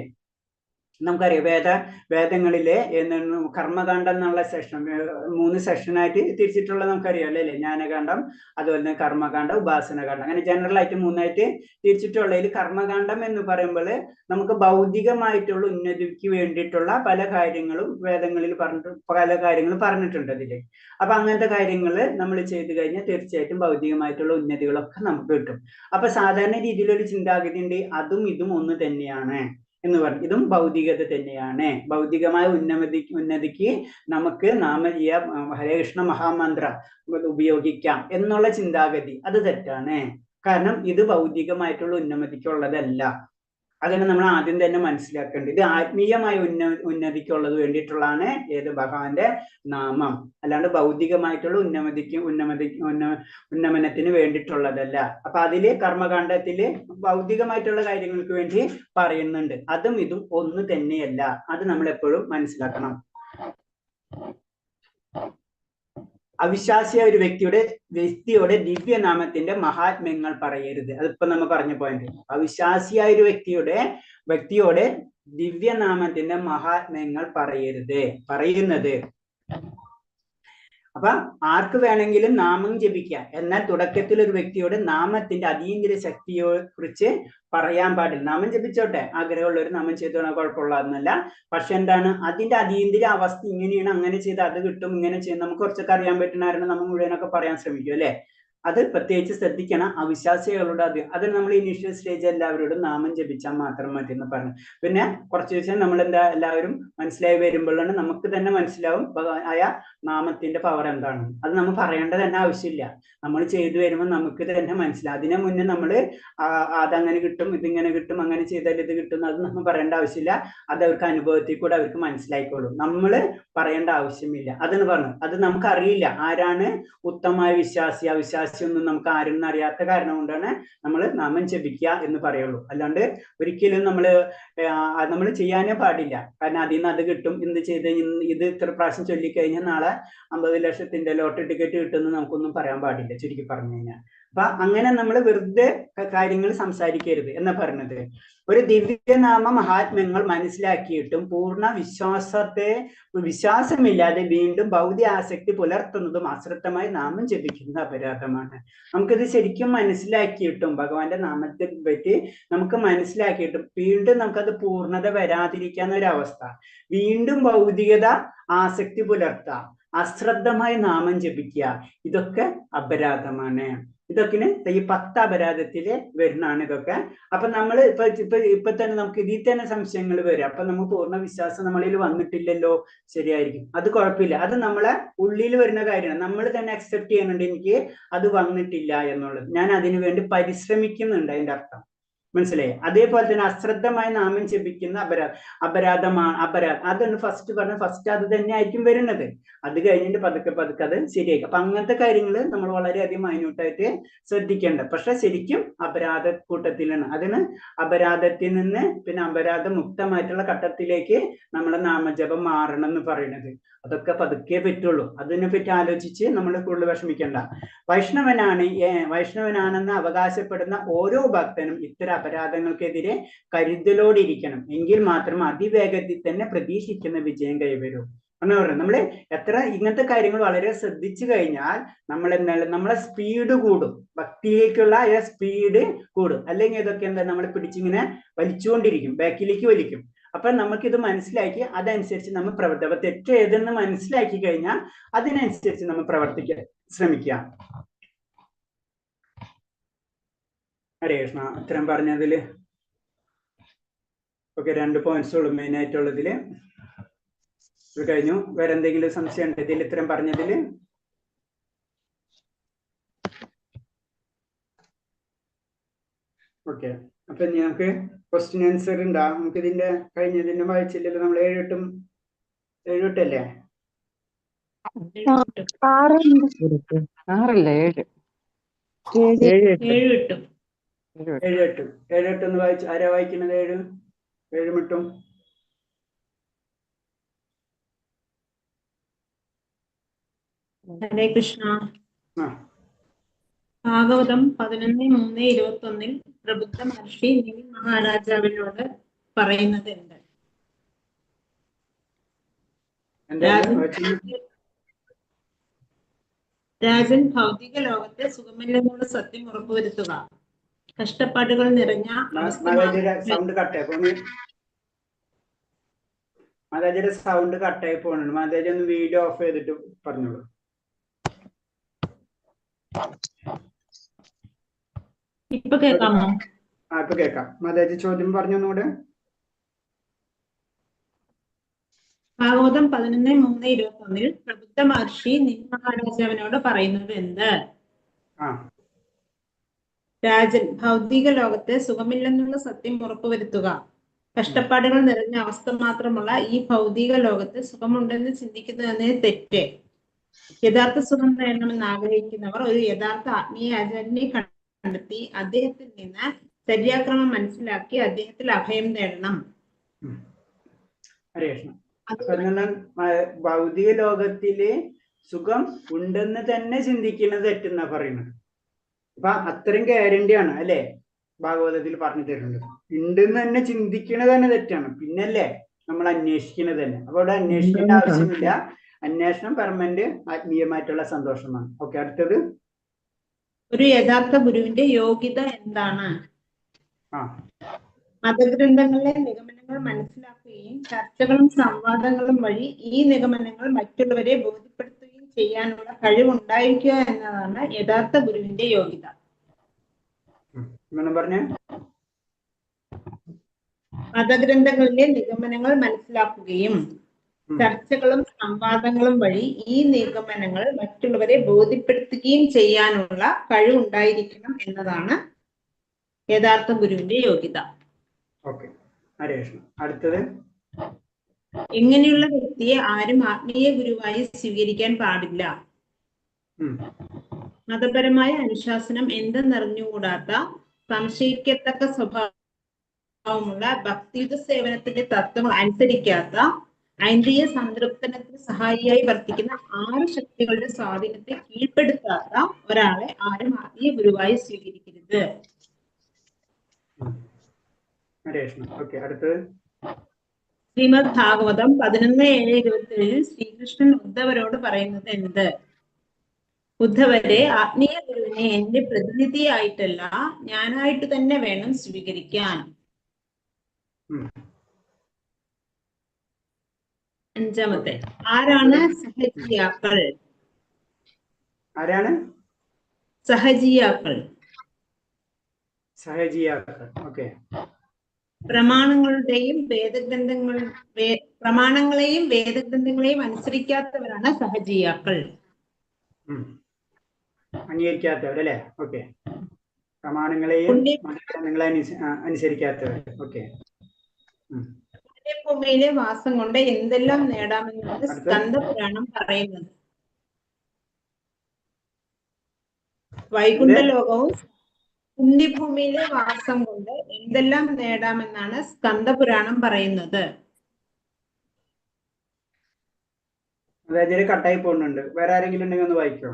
C: നമുക്കറിയാം വേദങ്ങളിലെ കർമ്മകാണ്ഡം എന്നുള്ള സെഷൻ 3 സെഷനായിട്ട് തിരിച്ചിട്ടുള്ളത് നമുക്കറിയാം, അല്ലേ? ജ്ഞാനകാന്ഡം, അതുപോലെ തന്നെ കർമ്മകാന്ഡം, ഉപാസനകാന്ഡം, അങ്ങനെ ജനറൽ ആയിട്ട് 3ആയിട്ട് തിരിച്ചിട്ടുള്ളതിൽ കർമ്മകാന്ഡം എന്ന് പറയുമ്പോൾ നമുക്ക് ഭൗതികമായിട്ടുള്ള ഉന്നതിക്ക് വേണ്ടിയിട്ടുള്ള പല കാര്യങ്ങളും വേദങ്ങളിൽ പറഞ്ഞിട്ടുണ്ട് അതില്. അപ്പൊ അങ്ങനത്തെ കാര്യങ്ങൾ നമ്മൾ ചെയ്തു കഴിഞ്ഞാൽ തീർച്ചയായിട്ടും ഭൗതികമായിട്ടുള്ള ഉന്നതികളൊക്കെ നമുക്ക് കിട്ടും. അപ്പൊ സാധാരണ രീതിയിലൊരു ചിന്താഗതി ഉണ്ട്, അതും ഇതും ഒന്ന് തന്നെയാണ് എന്ന് പറഞ്ഞു. ഇതും ഭൗതികത തന്നെയാണ്. ഭൗതികമായ ഉന്നതിക്ക് നമുക്ക് ഹരേ കൃഷ്ണ മഹാമന്ത്ര ഉപയോഗിക്കാം എന്നുള്ള ചിന്താഗതി അത് തെറ്റാണ്. കാരണം ഇത് ഭൗതികമായിട്ടുള്ള ഉന്നതിക്കുള്ളതല്ല. അതിനെ നമ്മൾ ആദ്യം തന്നെ മനസ്സിലാക്കേണ്ടത്. ഇത് ആത്മീയമായ ഉന്നതിക്കുള്ളത് വേണ്ടിയിട്ടുള്ളതാണ് ഏത് ഭഗവാന്റെ നാമം, അല്ലാണ്ട് ഭൗതികമായിട്ടുള്ള ഉന്നമനത്തിന് വേണ്ടിയിട്ടുള്ളതല്ല. അപ്പൊ അതില് കർമ്മകാണ്ഡത്തില് ഭൗതികമായിട്ടുള്ള കാര്യങ്ങൾക്ക് വേണ്ടി പറയുന്നുണ്ട്. അതും ഇതും ഒന്ന് തന്നെയല്ല. അത് നമ്മൾ എപ്പോഴും മനസ്സിലാക്കണം. അവിശ്വാസിയായ ഒരു വ്യക്തിയുടെ ദിവ്യനാമത്തിന്റെ മഹാത്മ്യങ്ങൾ പറയരുത്. അതിപ്പോ നമ്മൾ പറഞ്ഞ പോയിന്റ്. അവിശ്വാസിയായ ഒരു വ്യക്തിയോടെ ദിവ്യനാമത്തിന്റെ മഹാത്മ്യങ്ങൾ പറയുന്നത് അപ്പൊ ആർക്ക് വേണമെങ്കിലും നാമം ജപിക്കാം. എന്നാൽ തുടക്കത്തിൽ ഒരു വ്യക്തിയോട് നാമത്തിന്റെ അതീന്ദ്രിയ ശക്തിയെ കുറിച്ച് പറയാൻ പാടില്ല. നാമം ജപിച്ചോട്ടെ, ആഗ്രഹമുള്ളവർ നാമം ചെയ്തോളാം, കുഴപ്പമുള്ളതെന്നല്ല. പക്ഷെ എന്താണ് അതിന്റെ അതീന്ദ്രിയ അവസ്ഥ ഇങ്ങനെയാണ്, അങ്ങനെ ചെയ്ത് അത് കിട്ടും, ഇങ്ങനെ ചെയ്യും. നമുക്ക് കുറച്ചൊക്കെ അറിയാൻ പറ്റുന്നവരാണ് നമ്മൾ മുഴുവനൊക്കെ പറയാൻ ശ്രമിക്കും അല്ലെ. അത് പ്രത്യേകിച്ച് ശ്രദ്ധിക്കണം. അവിശ്വാസികളോട് അത് നമ്മൾ ഇനീഷ്യൽ സ്റ്റേജ് എല്ലാവരോടും നാമം ജപിച്ചാൽ മാത്രം മതി എന്ന് പറഞ്ഞു. പിന്നെ കുറച്ച് ദിവസം നമ്മൾ എല്ലാവരും മനസ്സിലായി വരുമ്പോഴാണ് നമുക്ക് തന്നെ മനസ്സിലാവും ആയ നാമത്തിന്റെ പവർ എന്താണ്. അത് നമ്മൾ പറയേണ്ടത് തന്നെ ആവശ്യമില്ല. നമ്മൾ ചെയ്തു വരുമ്പോൾ നമുക്ക് തന്നെ മനസ്സിലാവും. അതിനെ മുന്നേ നമ്മൾ അതങ്ങനെ കിട്ടും, ഇതിങ്ങനെ കിട്ടും, അങ്ങനെ ചെയ്താൽ ഇത് കിട്ടും, അത് നമ്മൾ പറയേണ്ട ആവശ്യമില്ല. അത് അവർക്ക് അനുഭവത്തിൽ കൂടെ അവർക്ക് മനസ്സിലായിക്കോളും. നമ്മൾ പറയേണ്ട ആവശ്യമില്ല. അതെന്ന് പറഞ്ഞു. അത് നമുക്ക് അറിയില്ല ആരാണ് ഉത്തമമായ വിശ്വാസി, അവിശ്വാസി ഒന്നും നമുക്ക് ആരും അറിയാത്ത കാരണം കൊണ്ടാണ് നമ്മൾ നാമം ജപിക്കുക എന്ന് പറയുള്ളൂ. അല്ലാണ്ട് ഒരിക്കലും നമ്മൾ ചെയ്യാനേ പാടില്ല. കാരണം അതിൽ നിന്ന് അത് കിട്ടും, എന്ത് ചെയ്ത് ഇത് ഇത്ര പ്രാവശ്യം ചൊല്ലിക്കഴിഞ്ഞാൽ നാളെ 50 ലക്ഷത്തിന്റെ ലോട്ടറി ടിക്കറ്റ് കിട്ടുമെന്ന് നമുക്കൊന്നും പറയാൻ പാടില്ല, ചുരുക്കി പറഞ്ഞു കഴിഞ്ഞാൽ. അപ്പൊ അങ്ങനെ നമ്മൾ വെറുതെ കാര്യങ്ങൾ സംസാരിക്കരുത് എന്നാ പറഞ്ഞത്. ഒരു ദിവ്യനാമ മഹാത്മ്യങ്ങൾ മനസ്സിലാക്കിയിട്ടും പൂർണ്ണ വിശ്വാസമില്ലാതെ വീണ്ടും ഭൗതിക ആസക്തി പുലർത്തുന്നതും അശ്രദ്ധമായി നാമം ജപിക്കുന്ന അപരാധമാണ്. നമുക്കിത് ശരിക്കും മനസ്സിലാക്കിയിട്ടും ഭഗവാന്റെ നാമത്തെ പറ്റി നമുക്ക് മനസ്സിലാക്കിയിട്ടും വീണ്ടും നമുക്കത് പൂർണ്ണത വരാതിരിക്കുന്ന ഒരവസ്ഥ, വീണ്ടും ഭൗതികത ആസക്തി പുലർത്തുക, അശ്രദ്ധമായി നാമം ജപിക്കുക, ഇതൊക്കെ അപരാധമാണ്. ഇതൊക്കെ ഈ 10 അപരാധത്തില് വരുന്നതാണ് ഇതൊക്കെ. അപ്പൊ നമ്മൾ ഇപ്പൊ തന്നെ നമുക്ക് ഇതിൽ തന്നെ സംശയങ്ങൾ വരും. അപ്പൊ നമുക്ക് പൂർണ്ണ വിശ്വാസം നമ്മളിൽ വന്നിട്ടില്ലല്ലോ, ശരിയായിരിക്കും, അത് കുഴപ്പമില്ല. അത് നമ്മളെ ഉള്ളിൽ വരുന്ന കാര്യമാണ്. നമ്മൾ തന്നെ അക്സെപ്റ്റ് ചെയ്യുന്നുണ്ട് എനിക്ക് അത് വന്നിട്ടില്ല എന്നുള്ളത്. ഞാൻ അതിനു വേണ്ടി പരിശ്രമിക്കുന്നുണ്ട്, അതിന്റെ അർത്ഥം മനസ്സിലായി. അതേപോലെ തന്നെ അശ്രദ്ധമായി നാമം ജപിക്കുന്ന അപരാധമാണ്. അതാണ് ഫസ്റ്റ് പറഞ്ഞ, ഫസ്റ്റ് അത് തന്നെ ആയിരിക്കും വരുന്നത്. അത് കഴിഞ്ഞിട്ട് പതുക്കെ അത് ശരിയായിരിക്കും. അപ്പൊ അങ്ങനത്തെ കാര്യങ്ങൾ നമ്മൾ വളരെയധികം മൈന്യൂട്ടായിട്ട് ശ്രദ്ധിക്കേണ്ട. പക്ഷെ ശരിക്കും അപരാധ കൂട്ടത്തിലാണ്. അതിന് അപരാധത്തിൽ നിന്ന് പിന്നെ അപരാധ മുക്തമായിട്ടുള്ള ഘട്ടത്തിലേക്ക് നമ്മളെ നാമജപം മാറണം എന്ന് പറയുന്നത്. അതൊക്കെ പതുക്കെ പറ്റുള്ളൂ. അതിനെപ്പറ്റി ആലോചിച്ച് നമ്മൾ കൂടുതൽ വിഷമിക്കേണ്ട. വൈഷ്ണവനാണെന്ന് അവകാശപ്പെടുന്ന ഓരോ ഭക്തനും ഇത്തരം അപരാധങ്ങൾക്കെതിരെ കരുതലോടിരിക്കണം. എങ്കിൽ മാത്രം അതിവേഗത്തിൽ തന്നെ പ്രതീക്ഷിക്കുന്ന വിജയം കൈവരൂ എന്ന് പറയുന്നത്. നമ്മള് എത്ര ഇങ്ങനത്തെ കാര്യങ്ങൾ വളരെ ശ്രദ്ധിച്ചു കഴിഞ്ഞാൽ നമ്മളെ സ്പീഡ് കൂടും, ഭക്തിയിലേക്കുള്ള സ്പീഡ് കൂടും. അല്ലെങ്കിൽ ഇതൊക്കെ എന്താ, നമ്മൾ പിടിച്ചിങ്ങനെ വലിച്ചുകൊണ്ടിരിക്കും, ബാക്കിലേക്ക് വലിക്കും. അപ്പൊ നമുക്കിത് മനസ്സിലാക്കി അതനുസരിച്ച് നമ്മൾ പ്രവർത്തിക്കുക. തെറ്റ് ഏതെന്ന് മനസ്സിലാക്കി കഴിഞ്ഞാൽ അതിനനുസരിച്ച് നമ്മൾ പ്രവർത്തിക്കാൻ ശ്രമിക്കുക. ഹരേ കൃഷ്ണ. ഇത്രയും പറഞ്ഞതില് ഓക്കെ, 2 പോയിന്റ്സ് ഉള്ളു മെയിൻ ആയിട്ടുള്ളതില്. ഇത് കഴിഞ്ഞു. വേറെ എന്തെങ്കിലും സംശയം ഉണ്ട് ഇതിൽ ഇത്രയും പറഞ്ഞതില്? ഓക്കെ, അപ്പൊ ഇനി നമുക്ക് ക്വസ്റ്റ്യൻ ആൻസർ ഉണ്ടാ. നമുക്ക് ഇതിന്റെ കഴിഞ്ഞതിന്റെ വായിച്ചില്ലല്ലോ നമ്മൾ. 7 അല്ലേ? 7 ഒന്ന് വായിച്ചു. ആരാ വായിക്കുന്നത്? 7 മിട്ടും.
B: ഹരേ കൃഷ്ണ. ഭാഗവതം 11:3-21 പ്രബുദ്ധ മഹർഷി നിമി മഹാരാജാവിനോട് പറയുന്നത് എന്ത്? രാജൻ, ഭൗതിക ലോകത്തെ സുഖമില്ലെന്നുള്ള സത്യം ഉറപ്പുവരുത്തുക. കഷ്ടപ്പാടുകൾ നിറഞ്ഞ
C: മാതാജിയുടെ സൗണ്ട് കട്ടായി പോണുണ്ട്. മാതാജി ഒന്ന് വീഡിയോ ഓഫ് ചെയ്തിട്ട് പറഞ്ഞോളൂ.
B: ഇപ്പൊ കേൾക്കാമോ?
C: ഇപ്പൊ കേൾക്കാം. മാതാജി ചോദ്യം പറഞ്ഞോന്നൂടെ.
B: ഭാഗവതം 11:3-21 പ്രബുദ്ധ മഹർഷി നിമി മഹാരാജാവിനോട് പറയുന്നത് എന്ത്? രാജൻ, ഭൗതിക ലോകത്തെ സുഖമില്ലെന്നുള്ള സത്യം ഉറപ്പുവരുത്തുക. കഷ്ടപ്പാടുകൾ നിറഞ്ഞ അവസ്ഥ മാത്രമുള്ള ഈ ഭൗതിക ലോകത്ത് സുഖമുണ്ടെന്ന് ചിന്തിക്കുന്നതിന് തെറ്റ്. യഥാർത്ഥ സുഖം നേടണമെന്ന് ആഗ്രഹിക്കുന്നവർ ഒരു യഥാർത്ഥ ആത്മീയ ആചാര്യനെ കണ്ടെത്തി അദ്ദേഹത്തിൽ നിന്ന് ശര്യാക്രമം മനസ്സിലാക്കി അദ്ദേഹത്തിൽ അഭയം നേടണം.
C: ഭൗതിക ലോകത്തില് സുഖം ഉണ്ടെന്ന് തന്നെ ചിന്തിക്കുന്നത് തെറ്റെന്നാ പറയുന്നത്. അപ്പൊ അത്രയും ഗ്യാരണ്ടിയാണ് അല്ലെ ഭാഗവതത്തിൽ പറഞ്ഞു തരുന്നത്. ഉണ്ടെന്ന് തന്നെ ചിന്തിക്കണത് തന്നെ തെറ്റാണ്. പിന്നല്ലേ നമ്മൾ അന്വേഷിക്കുന്നത് തന്നെ. അപ്പൊ അവിടെ അന്വേഷിക്കേണ്ട ആവശ്യമില്ല. അന്വേഷണം പെർമനന്റ് ആത്മീയമായിട്ടുള്ള സന്തോഷമാണ്. ഓക്കെ, അടുത്തത്.
B: ഒരു യഥാർത്ഥ ഗുരുവിന്റെ യോഗ്യത എന്താണ്?
C: ആ
B: മതഗ്രന്ഥങ്ങളിലെ നിഗമനങ്ങൾ മനസ്സിലാക്കുകയും ചർച്ചകളും സംവാദങ്ങളും വഴി ഈ നിഗമനങ്ങൾ മറ്റുള്ളവരെ ബോധ്യപ്പെടുത്തുകയും ചെയ്യാനുള്ള കഴിവുണ്ടായിരിക്കുക എന്നതാണ് യഥാർത്ഥ ഗുരുവിന്റെ യോഗ്യത.
C: പറഞ്ഞേ.
B: മതഗ്രന്ഥങ്ങളിലെ നിഗമനങ്ങൾ മനസ്സിലാക്കുകയും ചർച്ചകളും സംവാദങ്ങളും വഴി ഈ നിഗമനങ്ങൾ മറ്റുള്ളവരെ ബോധ്യപ്പെടുത്തുകയും ചെയ്യാനുള്ള കഴിവുണ്ടായിരിക്കണം എന്നതാണ് യഥാർത്ഥ ഗുരുവിന്റെ യോഗ്യത.
C: ഓക്കെ, ഹരേ കൃഷ്ണ. അടുത്തത്.
B: എങ്ങനെയുള്ള വ്യക്തിയെ ആരും ആത്മീയ ഗുരുവായി സ്വീകരിക്കാൻ പാടില്ല? മതപരമായ അനുശാസനം എന്തെന്നറിഞ്ഞുകൂടാത്ത, സംശയിക്കത്തക്ക സ്വഭാവമുള്ള, ഭക്തിയുത സേവനത്തിന്റെ തത്വങ്ങൾ അനുസരിക്കാത്ത, ഐന്ദ്രിയ സംതൃപ്തനത്തിന് സഹായിയായി വർത്തിക്കുന്ന 6 ശക്തികളുടെ സ്വാധീനത്തെ കീഴ്പ്പെടുത്താത്ത ഒരാളെ ആരും ആത്മീയ ഗുരുവായി സ്വീകരിക്കരുത്. ശ്രീമദ് ഭാഗവതം 11:7-27 ശ്രീകൃഷ്ണൻ ഉദ്ധവരോട് പറയുന്നത് എന്ത്? ഉദ്ധവരെ, ആത്മീയ ഗുരുവിനെ എന്റെ പ്രതിനിധിയായിട്ടല്ല ഞാനായിട്ട് തന്നെ വേണം സ്വീകരിക്കാൻ. 5-മത്തെ, ആരാണ് സഹജിയാക്കൾ?
C: ആരാണ്
B: സഹജിയാക്കൾ?
C: സഹജിയാക്കൾ. ഓക്കെ.
B: പ്രമാണങ്ങളെയും വേദഗ്രന്ഥങ്ങളെയും അനുസരിക്കാത്തവരാണ് സഹജിയാക്കൾ.
C: അംഗീകരിക്കാത്തവരല്ലേ? ഓക്കെ. പ്രമാണങ്ങളെയും മതഗ്രന്ഥങ്ങളെ അനുസരിക്കാത്തവർ. ഓക്കെ.
B: ഭൂമിയിലെ വാസം കൊണ്ട് എന്തെല്ലാം നേടാമെന്നാണ് സ്കന്ദപുരാണം പറയുന്നത്? വൈകുണ്ഠലോകവും പുണ്യഭൂമിയിലെ വാസം കൊണ്ട് എന്തെല്ലാം നേടാമെന്നാണ് സ്കന്ദപുരാണം പറയുന്നത്?
C: അതായത് കട്ടായി പോകുന്നുണ്ട്. വേറെ ആരെങ്കിലും ഉണ്ടെങ്കിൽ ഒന്ന് വായിക്കോ?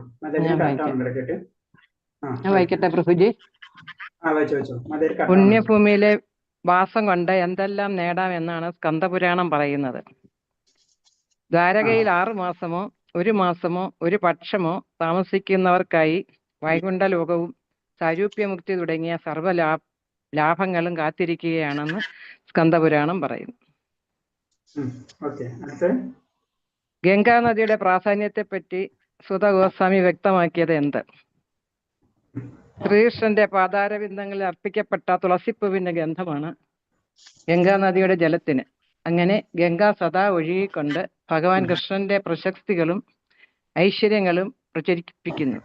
E: വായിക്കട്ടെ പ്രഭുജി. പുണ്യഭൂമിയിലെ വാസം കൊണ്ട് എന്തെല്ലാം നേടാം എന്നാണ് സ്കന്ദപുരാണം പറയുന്നത്. ദ്വാരകയിൽ 6 മാസമോ 1 മാസമോ 1 പക്ഷമോ താമസിക്കുന്നവർക്കായി വൈകുണ്ഠലോകവും സാരൂപ്യമുക്തി തുടങ്ങിയ ലാഭങ്ങളും കാത്തിരിക്കുകയാണെന്ന് സ്കന്ദപുരാണം പറയുന്നു. ഗംഗാനദിയുടെ പ്രാധാന്യത്തെപ്പറ്റി സുത ഗോസ്വാമി വ്യക്തമാക്കിയത് എന്ത്? ശ്രീകൃഷ്ണന്റെ പാതാരബിന്ദങ്ങളിൽ അർപ്പിക്കപ്പെട്ട തുളസിപ്പൂവിന്റെ ഗന്ധമാണ് ഗംഗാനദിയുടെ ജലത്തിന്. അങ്ങനെ ഗംഗ സദാ ഒഴുകിക്കൊണ്ട് ഭഗവാൻ കൃഷ്ണന്റെ പ്രശസ്തികളും ഐശ്വര്യങ്ങളും പ്രചരിപ്പിക്കുന്നു.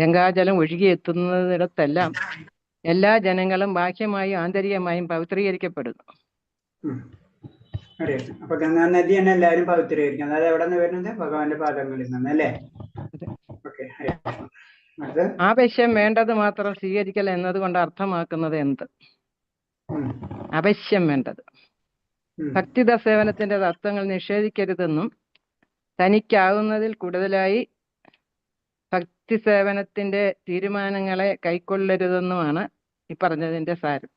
E: ഗംഗാജലം ഒഴുകിയെത്തുന്നിടത്തെല്ലാം എല്ലാ ജനങ്ങളും ബാഹ്യമായും ആന്തരികമായും പവിത്രീകരിക്കപ്പെടുന്നു.
C: അപ്പൊ ഗംഗാ നദിയാണ് എല്ലാവരും പവിത്രീകരിക്കുന്നത്. അത് എവിടെ നിന്ന് വരുന്നത്? ഭഗവാന്റെ പാദങ്ങളിൽ നിന്ന് അല്ലേ?
E: ആവശ്യം വേണ്ടത് മാത്രം സ്വീകരിക്കൽ എന്നതുകൊണ്ട് അർത്ഥമാക്കുന്നത് എന്ത്? അവശ്യം വേണ്ടത്. ഭക്തിത സേവനത്തിന്റെ തത്വങ്ങൾ നിഷേധിക്കരുതെന്നും തനിക്കാവുന്നതിൽ കൂടുതലായി ഭക്തി സേവനത്തിന്റെ തീരുമാനങ്ങളെ കൈക്കൊള്ളരുതെന്നുമാണ് ഈ പറഞ്ഞതിന്റെ സാരം.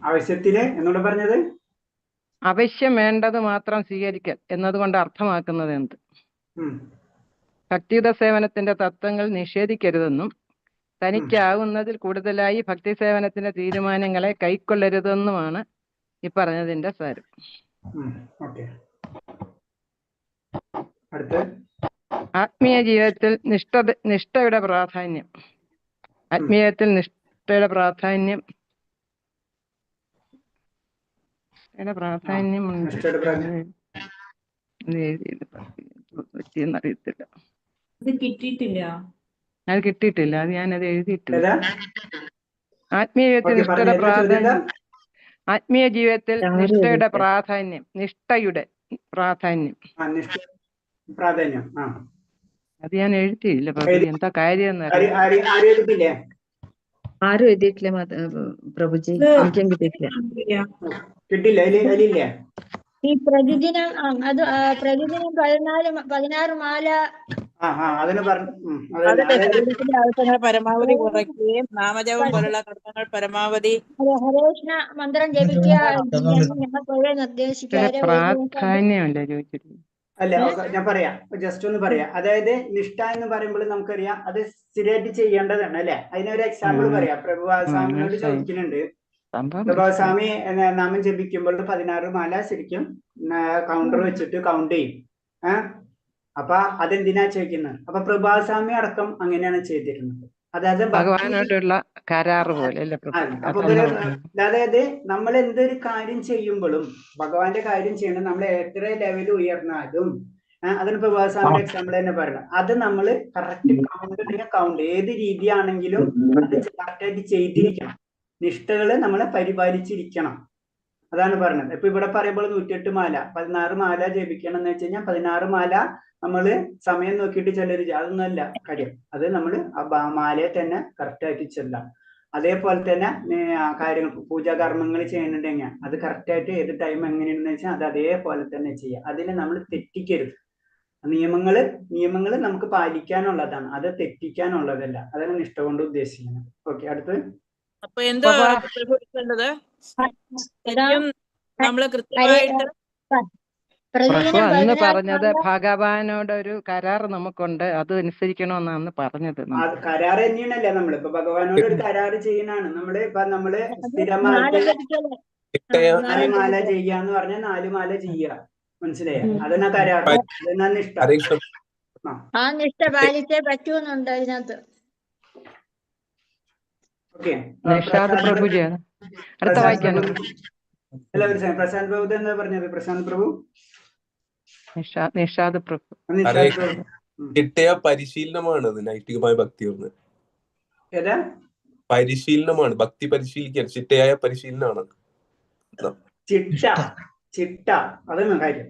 C: ആവശ്യത്തില് എന്നോട് പറഞ്ഞത്
E: അവശ്യം വേണ്ടത് മാത്രം സ്വീകരിക്കൽ എന്നതുകൊണ്ട് അർത്ഥമാക്കുന്നത് എന്ത്? ഭക്തിയുത സേവനത്തിന്റെ തത്വങ്ങൾ നിഷേധിക്കരുതെന്നും തനിക്കാവുന്നതിൽ കൂടുതലായി ഭക്തി സേവനത്തിന്റെ തീരുമാനങ്ങളെ കൈക്കൊള്ളരുതെന്നുമാണ് ഈ പറഞ്ഞതിന്റെ സാരം. ആത്മീയ ജീവിതത്തിൽ നിഷ്ഠയുടെ പ്രാധാന്യം. ആത്മീയത്തിൽ നിഷ്ഠയുടെ പ്രാധാന്യം അറിയത്തില്ല.
B: അത് കിട്ടിയിട്ടില്ല.
E: അത് ഞാനത് എഴുതിയിട്ടില്ല. ആത്മീയ ജീവിതത്തിൽ നിഷ്ഠയുടെ പ്രാധാന്യം. ആത്മീയ ജീവിതത്തിൽ നിഷ്ഠയുടെ പ്രാധാന്യം. നിഷ്ഠയുടെ പ്രാധാന്യം അത് ഞാൻ എഴുതിയില്ല. എന്താ കാര്യം?
A: ആരും എഴുതിയിട്ടില്ല പ്രഭുജി. എനിക്കും
C: കിട്ടില്ല.
F: ഈ പ്രതിദിനം അത് പ്രതിദിനം 16 മാല
D: ആവശ്യങ്ങൾ പരമാവധി കുറയ്ക്കുകയും നാമജപം പോലുള്ള കർമ്മങ്ങൾ പരമാവധി
F: ഹരേകൃഷ്ണ മന്ത്രം ജപിക്കുക നിർദ്ദേശിക്കാതെ
E: പ്രാധാന്യമല്ല ചോദിച്ചിരിക്കുന്നത്.
C: അല്ല ഞാൻ പറയാം, ജസ്റ്റ് ഒന്ന് പറയാം. അതായത് നിഷ്ഠ എന്ന് പറയുമ്പോൾ നമുക്കറിയാം അത് സ്ഥിരമായിട്ട് ചെയ്യേണ്ടതാണ് അല്ലെ. അതിനൊരു എക്സാമ്പിൾ പറയാം. പ്രഭുസ്വാമിനോട് ചോദിക്കുന്നുണ്ട്, പ്രഭുസ്വാമി നാമം ജപിക്കുമ്പോൾ 16 മാല ശരിക്കും കൗണ്ടർ വെച്ചിട്ട് കൗണ്ട് ചെയ്യും. അപ്പൊ അതെന്തിനാ ചോദിക്കുന്നത്? അപ്പൊ പ്രഭാസ്വാമി അടക്കം അങ്ങനെയാണ് ചെയ്തിരുന്നത്. അതായത്
E: ഭഗവാനോടുള്ള കരാറ് പോലെ.
C: അപ്പൊ അതായത് നമ്മൾ എന്തൊരു കാര്യം ചെയ്യുമ്പോഴും ഭഗവാന്റെ കാര്യം ചെയ്യണം, നമ്മൾ എത്ര ലെവൽ ഉയർന്നാലും അതിന് പ്രഭാസ്വാമിയുടെ എക്സാമ്പിൾ തന്നെ പറയണം. അത് നമ്മൾ കറക്റ്റ് കൗണ്ട് ഏത് രീതിയാണെങ്കിലും അത് കറക്റ്റായിട്ട് ചെയ്തിരിക്കണം. നിഷ്ഠകള് നമ്മളെ പരിപാലിച്ചിരിക്കണം. അതാണ് പറഞ്ഞത്. ഇപ്പൊ ഇവിടെ പറയുമ്പോൾ 108 മാല 16 മാല ജപിക്കണം എന്ന് വെച്ച് കഴിഞ്ഞാൽ 16 മാല നമ്മള് സമയം നോക്കിയിട്ട് ചിലര് അതൊന്നുമല്ല കാര്യം. അത് നമ്മള് ആ മാലയെ തന്നെ കറക്റ്റായിട്ട് ചെല്ലാം. അതേപോലെ തന്നെ കാര്യങ്ങൾ പൂജാകർമ്മങ്ങൾ ചെയ്യുന്നുണ്ടെങ്കിൽ അത് കറക്റ്റായിട്ട് ഏത് ടൈം എങ്ങനെയാണെന്ന് വെച്ചാൽ അത് അതേപോലെ തന്നെ ചെയ്യാം. അതിനെ നമ്മൾ തെറ്റിക്കരുത്. നിയമങ്ങള് നമുക്ക് പാലിക്കാനുള്ളതാണ്, അത് തെറ്റിക്കാനുള്ളതല്ല. അതാണ് നിഷ്ഠ കൊണ്ട് ഉദ്ദേശിക്കുന്നത്. ഓക്കെ, അടുത്ത്.
D: അപ്പൊ എന്താ പ്രഭുവേണ്ടത്? നമ്മള് കൃത്യമായിട്ട്
E: പ്രഭു അന്ന് പറഞ്ഞത് ഭഗവാനോടൊരു കരാർ നമുക്കുണ്ട്, അത് അനുസരിക്കണമെന്നാണ് പറഞ്ഞത്.
C: കരാർ തന്നെയാണല്ലേ നമ്മളിപ്പോ ഭഗവാനോട് ഒരു കരാർ ചെയ്യുന്നതാണ്. നമ്മള് സ്ഥിരമായിട്ട് 4 മാല ചെയ്യാന്ന് പറഞ്ഞാൽ 4 മാല ചെയ്യുക. മനസ്സിലായ? അതെന്നാ കരാർ, അതെന്നാ നിഷ്ഠ.
F: ആ നിഷ്ഠ പാലിച്ചേ പറ്റൂന്നുണ്ട് അതിനകത്ത്.
C: ഓക്കെ,
E: പ്രഭുജിയാണ് അടുത്ത വായിക്കാനോ?
C: പ്രശാന്ത് പ്രഭു എന്താ പറഞ്ഞത്? പ്രശാന്ത് പ്രഭു
E: നിഷാദ് പ്രഭു
G: ചിട്ടയ പരിശീലനമാണ് നൈതികമായ ഭക്തി.
C: ഏതാ
G: പരിശീലനമാണ്? ഭക്തി പരിശീലിക്കാൻ ചിട്ടയായ പരിശീലനമാണ്
C: ചിട്ട. അതാണ് കാര്യം.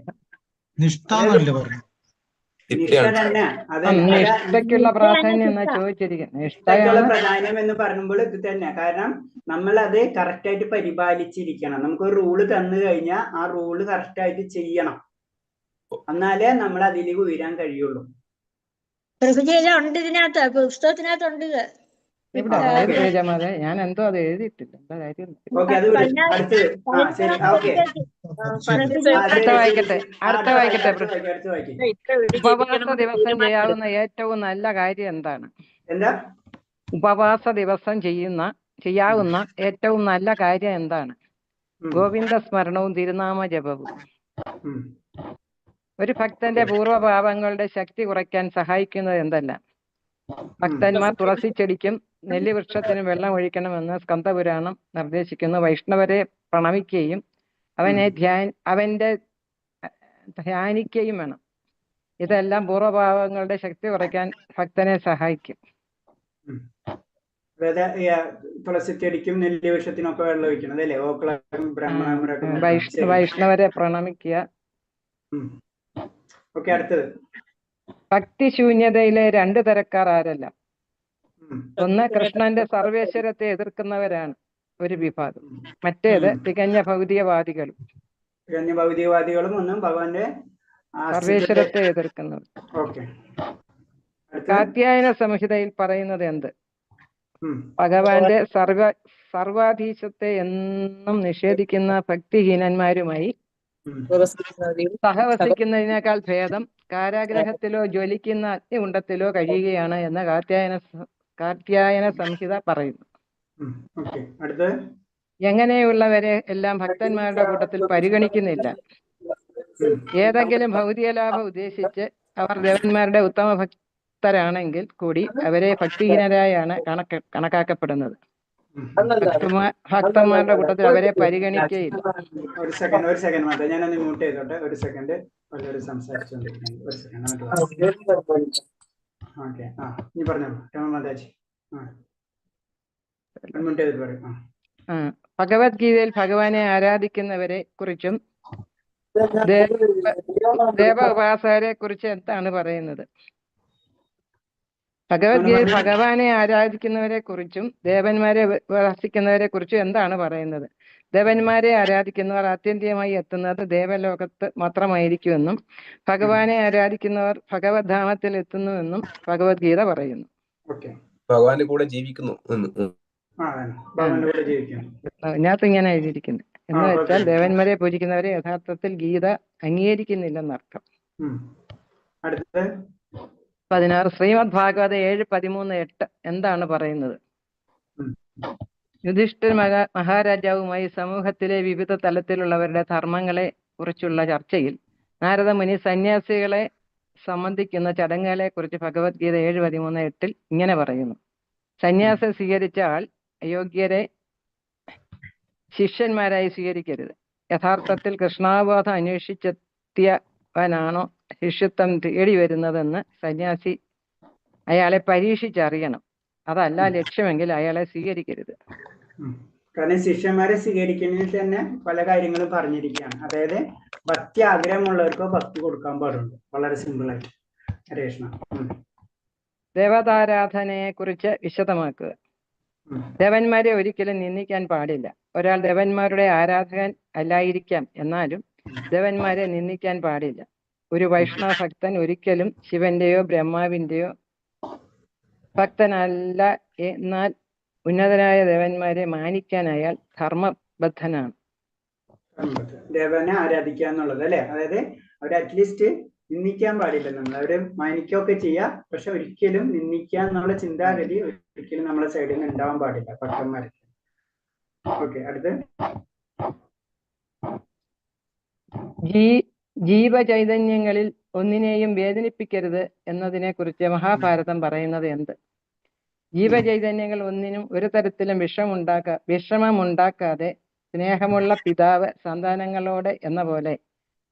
E: നിഷ്ഠയ്ക്കുള്ള പ്രാധാന്യം എന്നാ ചോദിച്ചിരിക്കുന്നത്.
C: നിഷ്ഠയ്ക്കുള്ള പ്രാധാന്യം എന്ന് പറയുമ്പോൾ ഇത് തന്നെ. കാരണം നമ്മൾ അത് കറക്റ്റായിട്ട് പരിപാലിച്ചിരിക്കണം. നമുക്കൊരു റൂള് തന്നു കഴിഞ്ഞാൽ ആ റൂള് കറക്റ്റായിട്ട് ചെയ്യണം. എന്നാലേ നമ്മൾ അതിലേക്ക് ഉയരാൻ കഴിയുള്ളൂ.
F: ഉണ്ട് ഇതിനകത്ത്, പുസ്തകത്തിനകത്തുണ്ട് ഇത്.
E: ഞാൻ എന്തോ അത് എഴുതിയിട്ടില്ല. എന്താ കാര്യം? അടുത്ത വായിക്കട്ടെ. ഉപവാസ ദിവസം ചെയ്യാവുന്ന ഏറ്റവും നല്ല കാര്യം എന്താണ്? ഉപവാസ ദിവസം ചെയ്യാവുന്ന ഏറ്റവും നല്ല കാര്യം എന്താണ്? ഗോവിന്ദ സ്മരണവും തിരുനാമ ജപവും. ഒരു ഭക്തന്റെ പൂർവ്വപാപങ്ങളുടെ ശക്തി കുറയ്ക്കാൻ സഹായിക്കുന്നത് എന്തല്ല? ഭക്തന്മാർ തുളസിച്ചെടിക്കും നെല്ലിവൃക്ഷത്തിനും വെള്ളം ഒഴിക്കണമെന്ന് സ്കന്ദപുരാണം നിർദ്ദേശിക്കുന്നു. വൈഷ്ണവരെ പ്രണമിക്കുകയും അവന്റെ ധ്യാനിക്കുകയും വേണം. ഇതെല്ലാം പൂർവ്വപാപങ്ങളുടെ ശക്തി കുറയ്ക്കാൻ ഭക്തനെ സഹായിക്കും.
C: തുളസിച്ചെടിക്കും നെല്ലിവൃക്ഷത്തിനൊക്കെ വെള്ളം ഒഴിക്കണം അല്ലേ?
E: വൈഷ്ണവരെ പ്രണമിക്കുക.
C: ഓക്കെ, അടുത്തത്.
E: ഭക്തിശൂന്യതയിലെ 2 തരക്കാർ ആരല്ല? ഒന്ന്, കൃഷ്ണന്റെ സർവേശ്വരത്തെ എതിർക്കുന്നവരാണ് ഒരു വിഭാഗം. മറ്റേത് തികഞ്ഞ ഭൗതികവാദികളും.
C: ഒന്നും ഭഗവാന്റെ
E: സർവേശ്വരത്തെ എതിർക്കുന്നവർ. കാത്യായന സംഹിതയിൽ പറയുന്നത് എന്ത്? ഭഗവാന്റെ സർവാധീശത്തെ എന്നും നിഷേധിക്കുന്ന ഭക്തിഹീനന്മാരുമായി സഹവസിക്കുന്നതിനേക്കാൾ ഭേദം കാരാഗ്രഹത്തിലോ ജ്വലിക്കുന്ന അഗ്നികുണ്ഡത്തിലോ കഴിയുകയാണ് എന്ന് കാത്യായന സംഹിത പറയുന്നു. എങ്ങനെയുള്ളവരെ എല്ലാം ഭക്തന്മാരുടെ കൂട്ടത്തിൽ പരിഗണിക്കുന്നില്ല. ഏതെങ്കിലും ഭൗതിക ലാഭം ഉദ്ദേശിച്ച് അവർ ദേവന്മാരുടെ ഉത്തമ ഭക്തരാണെങ്കിൽ കൂടി അവരെ ഭക്തിഹീനരായാണ് കണക്കാക്കപ്പെടുന്നത്. ഭക്തന്മാരുടെ കൂട്ടത്തിൽ അവരെ പരിഗണിക്കുകയില്ല.
C: ഒരു സെക്കൻഡ് മാത്രം ഞാനൊന്ന് മ്യൂട്ട് ചെയ്തോട്ടെ. ഒരു സെക്കൻഡ്, പലരും സംസാരിച്ചുകൊണ്ടിരിക്കുന്നത്. ഒരു സെക്കൻഡ്. ഓക്കെ, നീ പറഞ്ഞോളൂ രമമാതാജി. മ്യൂട്ട് ചെയ്തിട്ട് പറയും.
E: ഭഗവത്ഗീതയിൽ ഭഗവാനെ ആരാധിക്കുന്നവരെ കുറിച്ചും ദേവോപാസകരെ കുറിച്ച് എന്താണ് പറയുന്നത്? ഭഗവത്ഗീതയിൽ ഭഗവാനെ ആരാധിക്കുന്നവരെ കുറിച്ചും ദേവന്മാരെ ഉപാസിക്കുന്നവരെ കുറിച്ചും എന്താണ് പറയുന്നത്? ദേവന്മാരെ ആരാധിക്കുന്നവർ ആത്യന്തികമായി എത്തുന്നത് ദേവലോകത്ത് മാത്രമായിരിക്കുമെന്നും ഭഗവാനെ ആരാധിക്കുന്നവർ ഭഗവത് ധാമത്തിൽ എത്തുന്നുവെന്നും ഭഗവത്ഗീത പറയുന്നു.
G: ഭഗവാന്റെ കൂടെ ജീവിക്കുന്നു.
E: ഇതിനകത്ത് ഇങ്ങനെ എഴുതിയിരിക്കുന്നത് എന്ന് വെച്ചാൽ ദേവന്മാരെ പൂജിക്കുന്നവരെ യഥാർത്ഥത്തിൽ ഗീത അംഗീകരിക്കുന്നില്ലെന്നർത്ഥം.
C: അടുത്തത്
E: 16 ശ്രീമദ് ഭാഗവത 7:13-8 എന്താണ് പറയുന്നത്?
C: ഉം.
E: യുധിഷ്ഠിർ മഹാരാജാവുമായി സമൂഹത്തിലെ വിവിധ തലത്തിലുള്ളവരുടെ ധർമ്മങ്ങളെ കുറിച്ചുള്ള ചർച്ചയിൽ നാരദ മുനി സന്യാസികളെ സംബന്ധിക്കുന്ന ചടങ്ങുകളെ കുറിച്ച് ഭഗവത്ഗീത 7:13-8 ഇങ്ങനെ പറയുന്നു: സന്യാസം സ്വീകരിച്ച ആൾ അയോഗ്യരെ ശിഷ്യന്മാരായി സ്വീകരിക്കരുത്. യഥാർത്ഥത്തിൽ കൃഷ്ണാവബോധം അന്വേഷിച്ചെത്തിയവനാണോ ശിഷ്യത്വം തേടി വരുന്നതെന്ന് സന്യാസി അയാളെ പരീക്ഷിച്ചറിയണം. അതല്ല ലക്ഷ്യമെങ്കിൽ അയാളെ സ്വീകരിക്കരുത്.
C: കാരണം ശിഷ്യന്മാരെ സ്വീകരിക്കുന്നതിൽ തന്നെ പല കാര്യങ്ങളും പറഞ്ഞിരിക്കുകയാണ്. അതായത് ഭക്തി ആഗ്രഹമുള്ളവർക്കോ ഭക്തി കൊടുക്കാൻ പാടുണ്ട്. വളരെ സിമ്പിൾ ആയിട്ട്. ഹരേഷ്ണ.
E: ദേവതാരാധനയെ കുറിച്ച് വിശദമാക്കുക. ദേവന്മാരെ ഒരിക്കലും നിന്ദിക്കാൻ പാടില്ല. ഒരാൾ ദേവന്മാരുടെ ആരാധകൻ അല്ലായിരിക്കാം, എന്നാലും ദേവന്മാരെ നിന്ദിക്കാൻ പാടില്ല. ഒരു വൈഷ്ണവ ഭക്തൻ ഒരിക്കലും ശിവന്റെയോ ബ്രഹ്മാവിന്റെയോ ഭക്തനല്ല. എന്നാൽ ഉന്നതരായ ദേവന്മാരെ മാനിക്കാൻ അയാൾ ധർമ്മബദ്ധനാണ്.
C: ദേവനെ ആരാധിക്കുക എന്നുള്ളത് അല്ലെ. അതായത് അവർ അറ്റ്ലീസ്റ്റ് നിന്ദിക്കാൻ പാടില്ല. നമ്മൾ അവരെ മാനിക്കുകയൊക്കെ ചെയ്യാം, പക്ഷെ ഒരിക്കലും നിന്ദിക്കുക എന്നുള്ള ചിന്താഗതി ഒരിക്കലും നമ്മളെ സൈഡിൽ നിന്ന് ഉണ്ടാവാൻ പാടില്ല ഭക്തന്മാർക്ക്. ഓക്കെ, അടുത്ത്
E: ജീവചൈതന്യങ്ങളിൽ ഒന്നിനെയും വേദനിപ്പിക്കരുത് എന്നതിനെ കുറിച്ച് മഹാഭാരതം പറയുന്നത് എന്ത്? ജീവചൈതന്യങ്ങൾ ഒന്നിനും ഒരു തരത്തിലും വിഷമമുണ്ടാക്കാതെ സ്നേഹമുള്ള പിതാവ് സന്താനങ്ങളോട് എന്ന പോലെ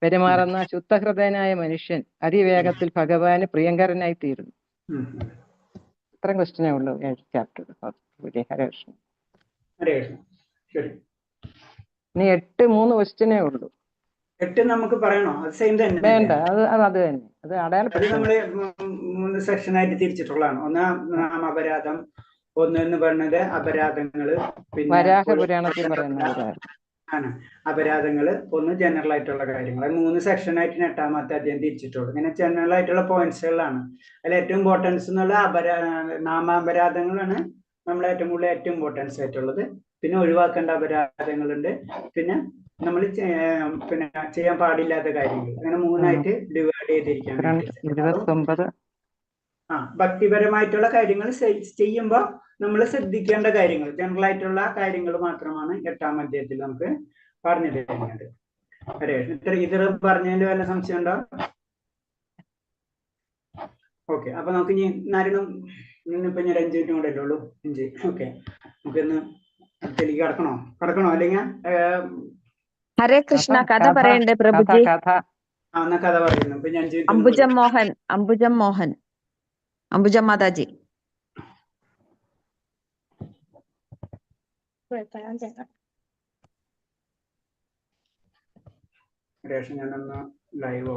E: പെരുമാറുന്ന ശുദ്ധഹൃദയനായ മനുഷ്യൻ അതിവേഗത്തിൽ ഭഗവാന് പ്രിയങ്കരനായി തീരുന്നു. ഇത്ര ക്വസ്റ്റ്യനേ ഉള്ളൂ ചാപ്റ്റർ. ഹരകൃഷ്ണൻ. ഇനി 8-3 ക്വസ്റ്റ്യനേ ഉള്ളൂ.
C: 8 നമുക്ക് പറയണോ? അത് സെയിം തന്നെ
E: വേണ്ട, അത് തന്നെ. അത്
C: അത് നമ്മള് 3 സെക്ഷനായിട്ട് തിരിച്ചിട്ടുള്ളതാണ്. ഒന്ന് നാമപരാധം, ഒന്ന് എന്ന് പറയുന്നത് അപരാധങ്ങള്, പിന്നെ
E: വരാഹപുരാണത്തിൽ പറയുന്നത്
C: ആണ് അപരാധങ്ങള്, ഒന്ന് ജനറൽ ആയിട്ടുള്ള കാര്യങ്ങൾ. 3 സെക്ഷനായിട്ട് 8ാമത്തെ അധ്യായം തിരിച്ചിട്ടുള്ളൂ. ഇങ്ങനെ ജനറൽ ആയിട്ടുള്ള പോയിന്റ്സുകളാണ്. അതിൽ ഏറ്റവും ഇമ്പോർട്ടൻസ് എന്നുള്ള നാമാപരാധങ്ങളാണ് നമ്മളെ ഏറ്റവും ഇമ്പോർട്ടൻസ് ആയിട്ടുള്ളത്. പിന്നെ ഒഴിവാക്കേണ്ട അപരാധങ്ങളുണ്ട്, പിന്നെ നമ്മൾ പിന്നെ ചെയ്യാൻ പാടില്ലാത്ത കാര്യങ്ങൾ. അങ്ങനെ 3ആയിട്ട് ഡിവൈഡ് ചെയ്തിരിക്കുകയാണ്.
E: 29.
C: ഭക്തിപരമായിട്ടുള്ള കാര്യങ്ങൾ ചെയ്യുമ്പോൾ നമ്മൾ ശ്രദ്ധിക്കേണ്ട കാര്യങ്ങൾ, ജനറൽ ആയിട്ടുള്ള കാര്യങ്ങൾ മാത്രമാണ് 8ാം അധ്യായത്തിൽ നമുക്ക് പറഞ്ഞു തരുന്നത്. ഇത് പറഞ്ഞതിൽ വല്ല സംശയം ഉണ്ടോ? ഓക്കെ, അപ്പൊ നമുക്ക് ഇനി നാരണം ഇന്നിപ്പോ ഞാൻ 5 മിനിറ്റും കൂടെ ഉള്ളൂ. 5. ഓക്കെ, നമുക്കിന്ന് അടുത്തേക്ക് കടക്കണോ അല്ലെങ്കിൽ
A: ഹരേ കൃഷ്ണ. കഥ പറയണ്ടേ പ്രഭുജി?
C: എന്നാ കഥ പറയുന്നു. ഇപ്പൊ ഞാൻ
A: അംബുജം മോഹൻ അംബുജ മാതാജി.
C: ഞാനൊന്ന് ലൈവോ